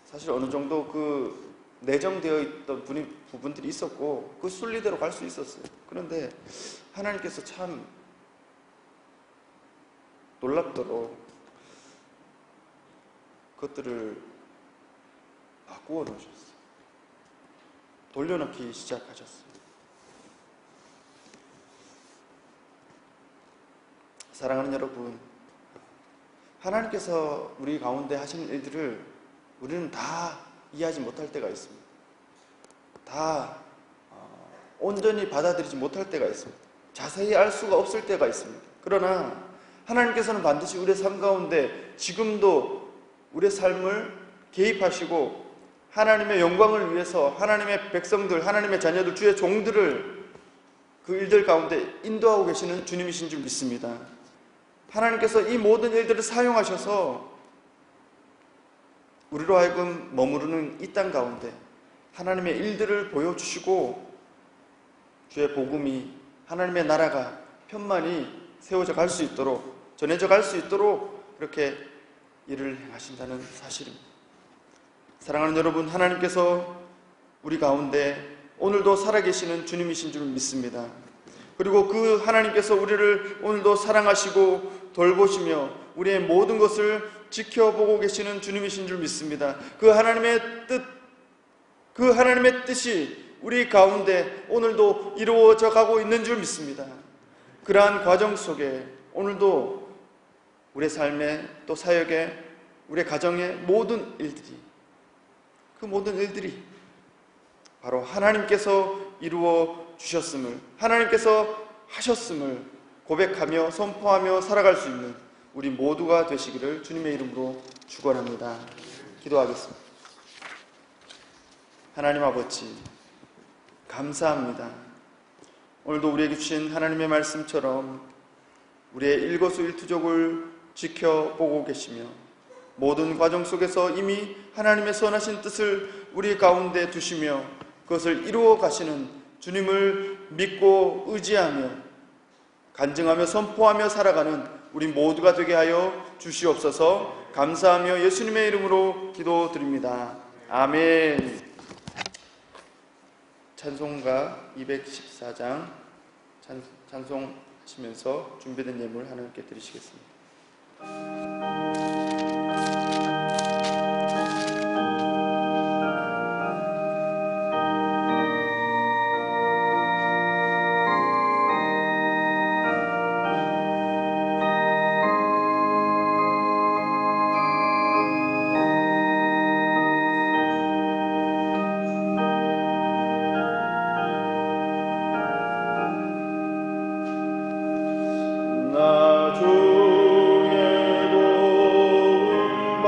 사실 어느 정도 그 내정되어 있던 부분들이 있었고 그 순리대로 갈 수 있었어요. 그런데 하나님께서 참 놀랍도록 그것들을 바꾸어 놓으셨어요. 돌려놓기 시작하셨어요. 사랑하는 여러분, 하나님께서 우리 가운데 하시는 일들을 우리는 다 이해하지 못할 때가 있습니다. 다 온전히 받아들이지 못할 때가 있습니다. 자세히 알 수가 없을 때가 있습니다. 그러나 하나님께서는 반드시 우리의 삶 가운데 지금도 우리의 삶을 개입하시고 하나님의 영광을 위해서 하나님의 백성들, 하나님의 자녀들, 주의 종들을 그 일들 가운데 인도하고 계시는 주님이신 줄 믿습니다. 하나님께서 이 모든 일들을 사용하셔서 우리로 하여금 머무르는 이 땅 가운데 하나님의 일들을 보여주시고 주의 복음이, 하나님의 나라가 편만히 세워져 갈 수 있도록, 전해져 갈 수 있도록 그렇게 일을 행하신다는 사실입니다. 사랑하는 여러분, 하나님께서 우리 가운데 오늘도 살아계시는 주님이신 줄 믿습니다. 그리고 그 하나님께서 우리를 오늘도 사랑하시고 돌보시며 우리의 모든 것을 지켜보고 계시는 주님이신 줄 믿습니다. 그 하나님의 뜻이 우리 가운데 오늘도 이루어져 가고 있는 줄 믿습니다. 그러한 과정 속에 오늘도 우리의 삶에 또 사역에 우리의 가정의 모든 일들이, 그 모든 일들이 바로 하나님께서 이루어 주셨음을, 하나님께서 하셨음을 고백하며 선포하며 살아갈 수 있는 우리 모두가 되시기를 주님의 이름으로 축원합니다. 기도하겠습니다. 하나님 아버지, 감사합니다. 오늘도 우리에게 주신 하나님의 말씀처럼 우리의 일거수일투족을 지켜보고 계시며 모든 과정 속에서 이미 하나님의 선하신 뜻을 우리 가운데 두시며 그것을 이루어 가시는 주님을 믿고 의지하며 간증하며 선포하며 살아가는 우리 모두가 되게 하여 주시옵소서. 감사하며 예수님의 이름으로 기도드립니다. 아멘. 찬송가 214장 찬송하시면서 준비된 예물 하나님께 드리시겠습니다. 나 주의 도움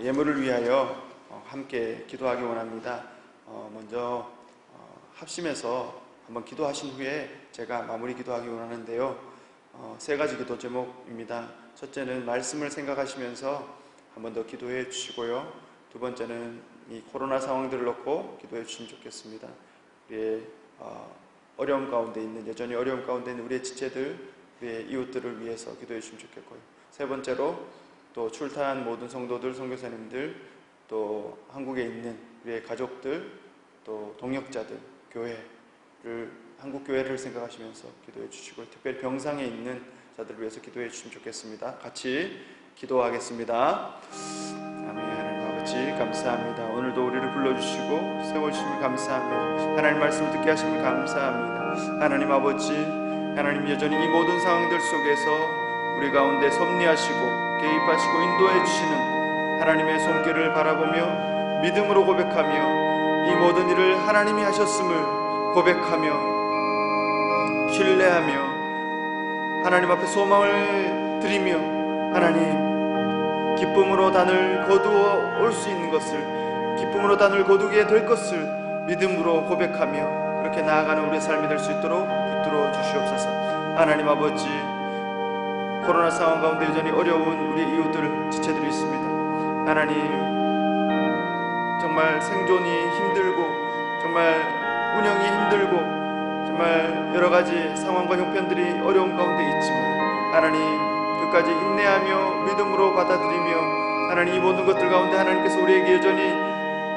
예물을 위하여 함께 기도하기 원합니다. 먼저 합심해서 한번 기도하신 후에 제가 마무리 기도하기 원하는데요. 세 가지 기도 제목입니다. 첫째는 말씀을 생각하시면서 한번 더 기도해 주시고요. 두 번째는 이 코로나 상황들을 놓고 기도해 주시면 좋겠습니다. 우리의 어려움 가운데 있는, 여전히 어려움 가운데 있는 우리의 지체들, 우리의 이웃들을 위해서 기도해 주시면 좋겠고요. 세 번째로 또 출타한 모든 성도들, 선교사님들, 또 한국에 있는 우리의 가족들, 또 동역자들, 교회를, 한국 교회를 생각하시면서 기도해 주시고, 특별히 병상에 있는 자들을 위해서 기도해 주시면 좋겠습니다. 같이 기도하겠습니다. 아멘. 하나님 아버지 감사합니다. 오늘도 우리를 불러주시고 세워주심을 감사합니다. 하나님 말씀을 듣게 하심을 감사합니다. 하나님 아버지, 하나님 여전히 이 모든 상황들 속에서 우리 가운데 섭리하시고 개입하시고 인도해 주시는 하나님의 손길을 바라보며 믿음으로 고백하며 이 모든 일을 하나님이 하셨음을 고백하며 신뢰하며 하나님 앞에 소망을 드리며 하나님 기쁨으로 단을 거두어 올 수 있는 것을, 기쁨으로 단을 거두게 될 것을 믿음으로 고백하며 그렇게 나아가는 우리의 삶이 될 수 있도록 붙들어 주시옵소서. 하나님 아버지, 코로나 상황 가운데 여전히 어려운 우리 이웃들, 지체들이 있습니다. 하나님, 정말 생존이 힘들고 정말 운영이 힘들고 정말 여러 가지 상황과 형편들이 어려운 가운데 있지만 하나님 끝까지 인내하며 믿음으로 받아들이며 하나님 이 모든 것들 가운데 하나님께서 우리에게 여전히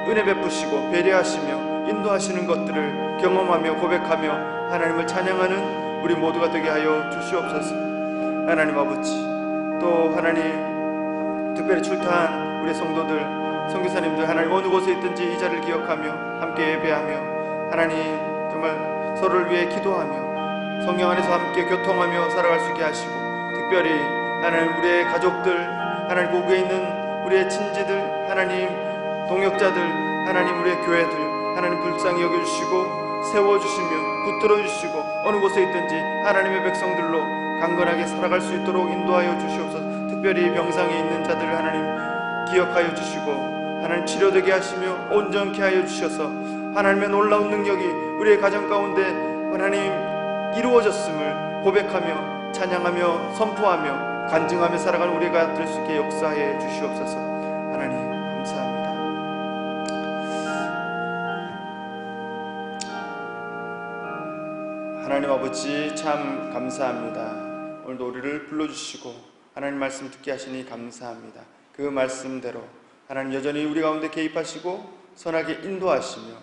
은혜 베푸시고 배려하시며 인도하시는 것들을 경험하며 고백하며 하나님을 찬양하는 우리 모두가 되게 하여 주시옵소서. 하나님 아버지, 또 하나님 특별히 출타한 우리 성도들, 선교사님들 하나님 어느 곳에 있든지 이 자리를 기억하며 함께 예배하며 하나님 정말 서로를 위해 기도하며 성령 안에서 함께 교통하며 살아갈 수 있게 하시고, 특별히 하나님 우리의 가족들, 하나님 고국에 있는 우리의 친지들, 하나님 동역자들, 하나님 우리의 교회들 하나님 불쌍히 여겨주시고 세워주시며 붙들어주시고 어느 곳에 있든지 하나님의 백성들로 강건하게 살아갈 수 있도록 인도하여 주시옵소서. 특별히 병상에 있는 자들을 하나님 기억하여 주시고 하나님 치료되게 하시며 온전케 하여 주셔서 하나님의 놀라운 능력이 우리의 가정 가운데 하나님 이루어졌음을 고백하며 찬양하며 선포하며 간증하며 살아가는 우리가 될 수 있게 역사해 주시옵소서. 하나님 감사합니다. 하나님 아버지 참 감사합니다. 오늘도 우리를 불러주시고 하나님 말씀 듣게 하시니 감사합니다. 그 말씀대로 하나님 여전히 우리 가운데 개입하시고 선하게 인도하시며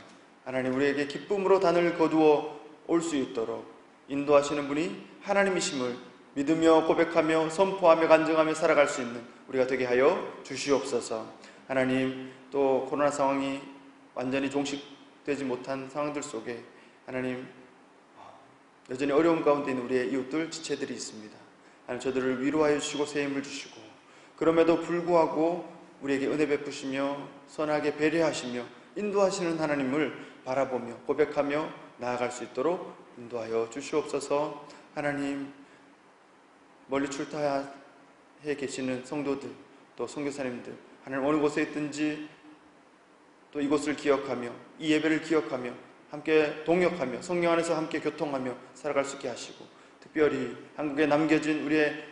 하나님 우리에게 기쁨으로 단을 거두어 올 수 있도록 인도하시는 분이 하나님이심을 믿으며 고백하며 선포하며 간증하며 살아갈 수 있는 우리가 되게 하여 주시옵소서. 하나님 또 코로나 상황이 완전히 종식되지 못한 상황들 속에 하나님 여전히 어려움 가운데 있는 우리의 이웃들 지체들이 있습니다. 하나님 저들을 위로하여 주시고 새 힘을 주시고 그럼에도 불구하고 우리에게 은혜 베푸시며 선하게 배려하시며 인도하시는 하나님을 바라보며 고백하며 나아갈 수 있도록 인도하여 주시옵소서. 하나님 멀리 출타해 계시는 성도들 또 선교사님들 하나님 어느 곳에 있든지 또 이곳을 기억하며 이 예배를 기억하며 함께 동역하며 성령 안에서 함께 교통하며 살아갈 수 있게 하시고 특별히 한국에 남겨진 우리의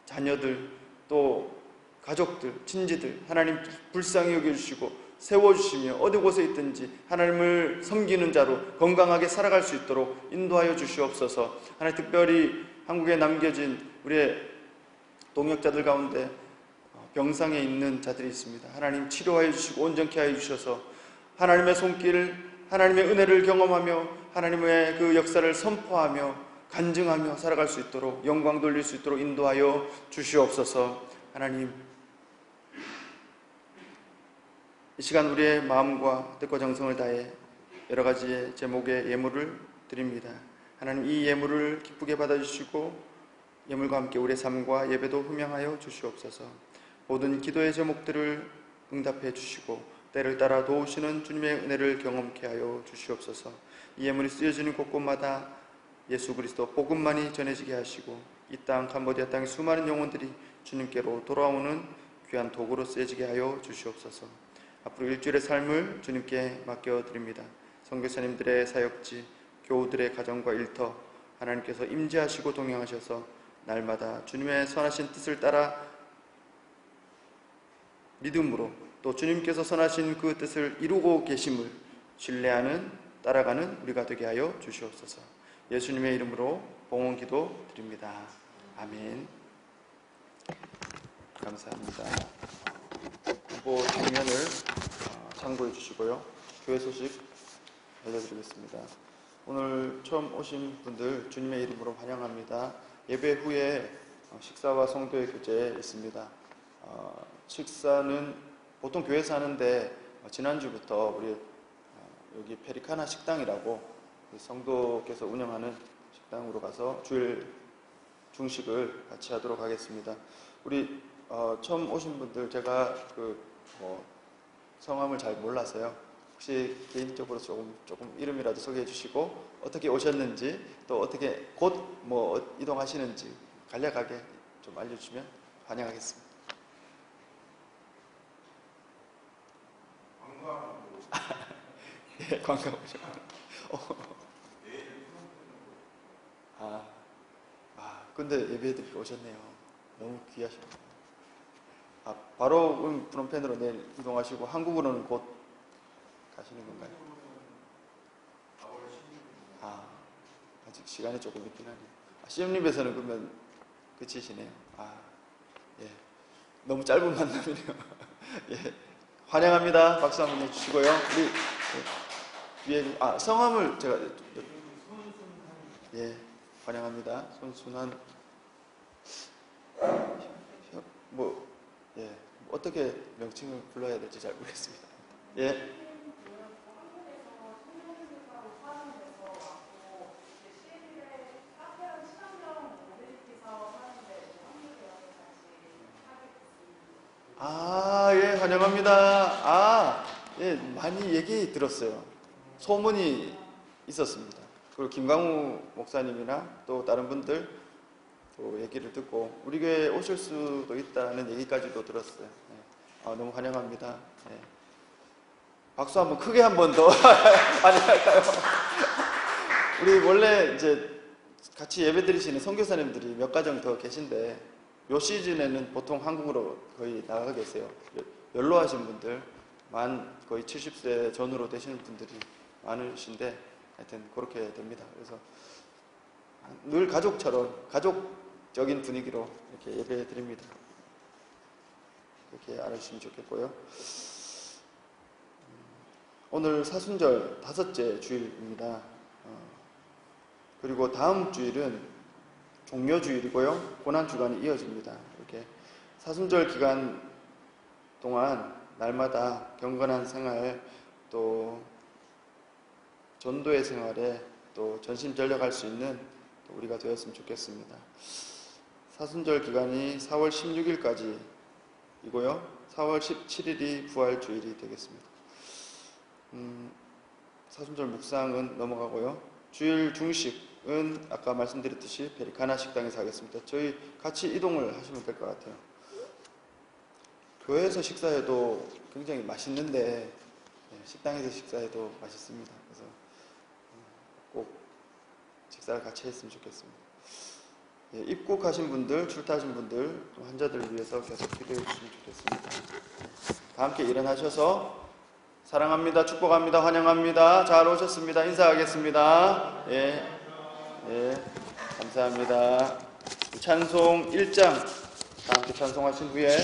자녀들 또 가족들, 친지들 하나님 불쌍히 여겨주시고 세워주시며 어디 곳에 있든지 하나님을 섬기는 자로 건강하게 살아갈 수 있도록 인도하여 주시옵소서. 하나님 특별히 한국에 남겨진 우리의 동역자들 가운데 병상에 있는 자들이 있습니다. 하나님 치료하여 주시고 온전케 하여 주셔서 하나님의 손길, 하나님의 은혜를 경험하며 하나님의 그 역사를 선포하며 간증하며 살아갈 수 있도록 영광 돌릴 수 있도록 인도하여 주시옵소서. 하나님 이 시간 우리의 마음과 뜻과 정성을 다해 여러 가지의 제목의 예물을 드립니다. 하나님 이 예물을 기쁘게 받아주시고 예물과 함께 우리의 삶과 예배도 흠양하여 주시옵소서. 모든 기도의 제목들을 응답해 주시고 때를 따라 도우시는 주님의 은혜를 경험케 하여 주시옵소서. 이 예물이 쓰여지는 곳곳마다 예수 그리스도 복음만이 전해지게 하시고 이 땅 캄보디아 땅의 수많은 영혼들이 주님께로 돌아오는 귀한 도구로 쓰여지게 하여 주시옵소서. 앞으로 일주일의 삶을 주님께 맡겨드립니다. 선교사님들의 사역지, 교우들의 가정과 일터 하나님께서 임재하시고 동행하셔서 날마다 주님의 선하신 뜻을 따라 믿음으로 또 주님께서 선하신 그 뜻을 이루고 계심을 신뢰하는 따라가는 우리가 되게 하여 주시옵소서. 예수님의 이름으로 봉헌기도 드립니다. 아멘. 감사합니다. 공보 장면을 참고해 주시고요. 교회 소식 알려드리겠습니다. 오늘 처음 오신 분들 주님의 이름으로 환영합니다. 예배 후에 식사와 성도의 교제 있습니다. 식사는 보통 교회에서 하는데 지난주부터 우리 여기 페리카나 식당이라고 성도께서 운영하는 식당으로 가서 주일 중식을 같이 하도록 하겠습니다. 우리 처음 오신 분들 제가 성함을 잘 몰라서요. 혹시 개인적으로 조금 이름이라도 소개해 주시고 어떻게 오셨는지 또 어떻게 곧 이동하시는지 간략하게 좀 알려주시면 환영하겠습니다. 예, 관광 오셨구나. 근데 예배드리러 오셨네요. 너무 귀하십니다. 바로 프롬펜으로 내일 이동하시고 한국으로는 곧 가시는 건가요? 아직 시간이 조금 있긴 하네요. CM립에서는 그러면 끝이시네요. 예. 너무 짧은 만남이네요. 예. 환영합니다. 박수 한번 해주시고요. 우리 위에 성함을 제가 예 환영합니다. 손순환 예 어떻게 명칭을 불러야 될지 잘 모르겠습니다. 예. 예, 환영합니다. 예, 많이 얘기 들었어요. 소문이 있었습니다. 그리고 김광우 목사님이나 또 다른 분들 또 얘기를 듣고 우리 교회에 오실 수도 있다는 얘기까지도 들었어요. 네. 너무 환영합니다. 네. 박수 한번 크게 한 번 더 환영할까요? 우리 원래 이제 같이 예배 드리시는 선교사님들이 몇 가정 더 계신데 요 시즌에는 보통 한국으로 거의 나가 계세요. 연로하신 분들, 거의 70세 전후로 되시는 분들이 많으신데 하여튼 그렇게 됩니다. 그래서 늘 가족적인 분위기로 이렇게 예배 드립니다. 그렇게 알아주시면 좋겠고요. 오늘 사순절 5째 주일입니다. 그리고 다음 주일은 종료주일이고요. 고난주간이 이어집니다. 이렇게 사순절 기간 동안 날마다 경건한 생활, 또 전도의 생활에 또 전심전력할 수 있는 우리가 되었으면 좋겠습니다. 사순절 기간이 4월 16일까지이고요. 4월 17일이 부활주일이 되겠습니다. 사순절 묵상은 넘어가고요. 주일 중식은 아까 말씀드렸듯이 베리카나 식당에서 하겠습니다. 저희 같이 이동을 하시면 될 것 같아요. 교회에서 식사해도 굉장히 맛있는데 식당에서 식사해도 맛있습니다. 그래서 꼭 식사를 같이 했으면 좋겠습니다. 입국하신 분들, 출타하신 분들, 환자들을 위해서 계속 기도해 주시면 좋겠습니다. 다 함께 일어나셔서 사랑합니다, 축복합니다, 환영합니다. 잘 오셨습니다. 인사하겠습니다. 예, 감사합니다. 찬송 1장 다 함께 찬송하신 후에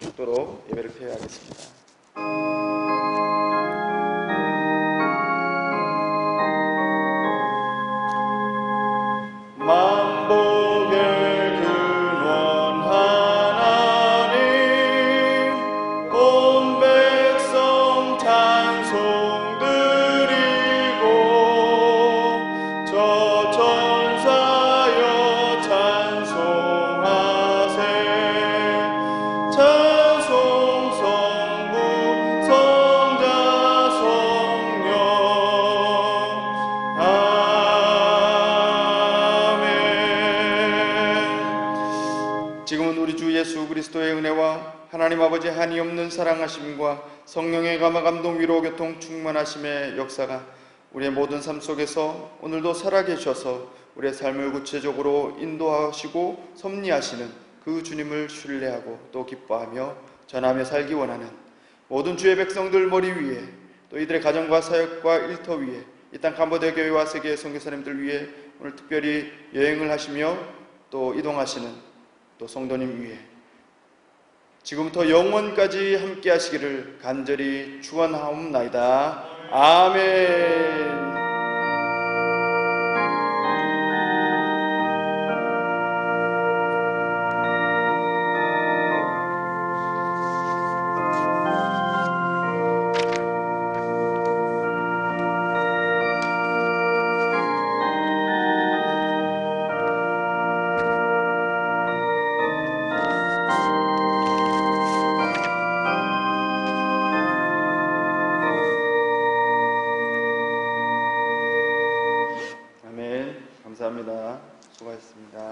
죽도록 예배를 폐하겠습니다. 만복의 근원 하나님, 온 백성 찬송 드리고, 저 천사여 찬송하세. 찬송 성부 성자 성령. 지금은 우리 주 예수 그리스도의 은혜와 하나님 아버지 한이 없는 사랑하심과 성령의 감화 감동 위로 교통 충만하심의 역사가 우리의 모든 삶 속에서 오늘도 살아계셔서 우리의 삶을 구체적으로 인도하시고 섭리하시는 그 주님을 신뢰하고 또 기뻐하며 전하며 살기 원하는 모든 주의 백성들 머리 위에, 또 이들의 가정과 사역과 일터 위에, 이 땅 캄보디아 교회와 세계 선교사님들 위에 오늘 특별히 여행을 하시며 또 이동하시는 또 성도님 위에 지금부터 영원까지 함께 하시기를 간절히 축원하옵나이다. 아멘. 감사합니다. 수고하셨습니다.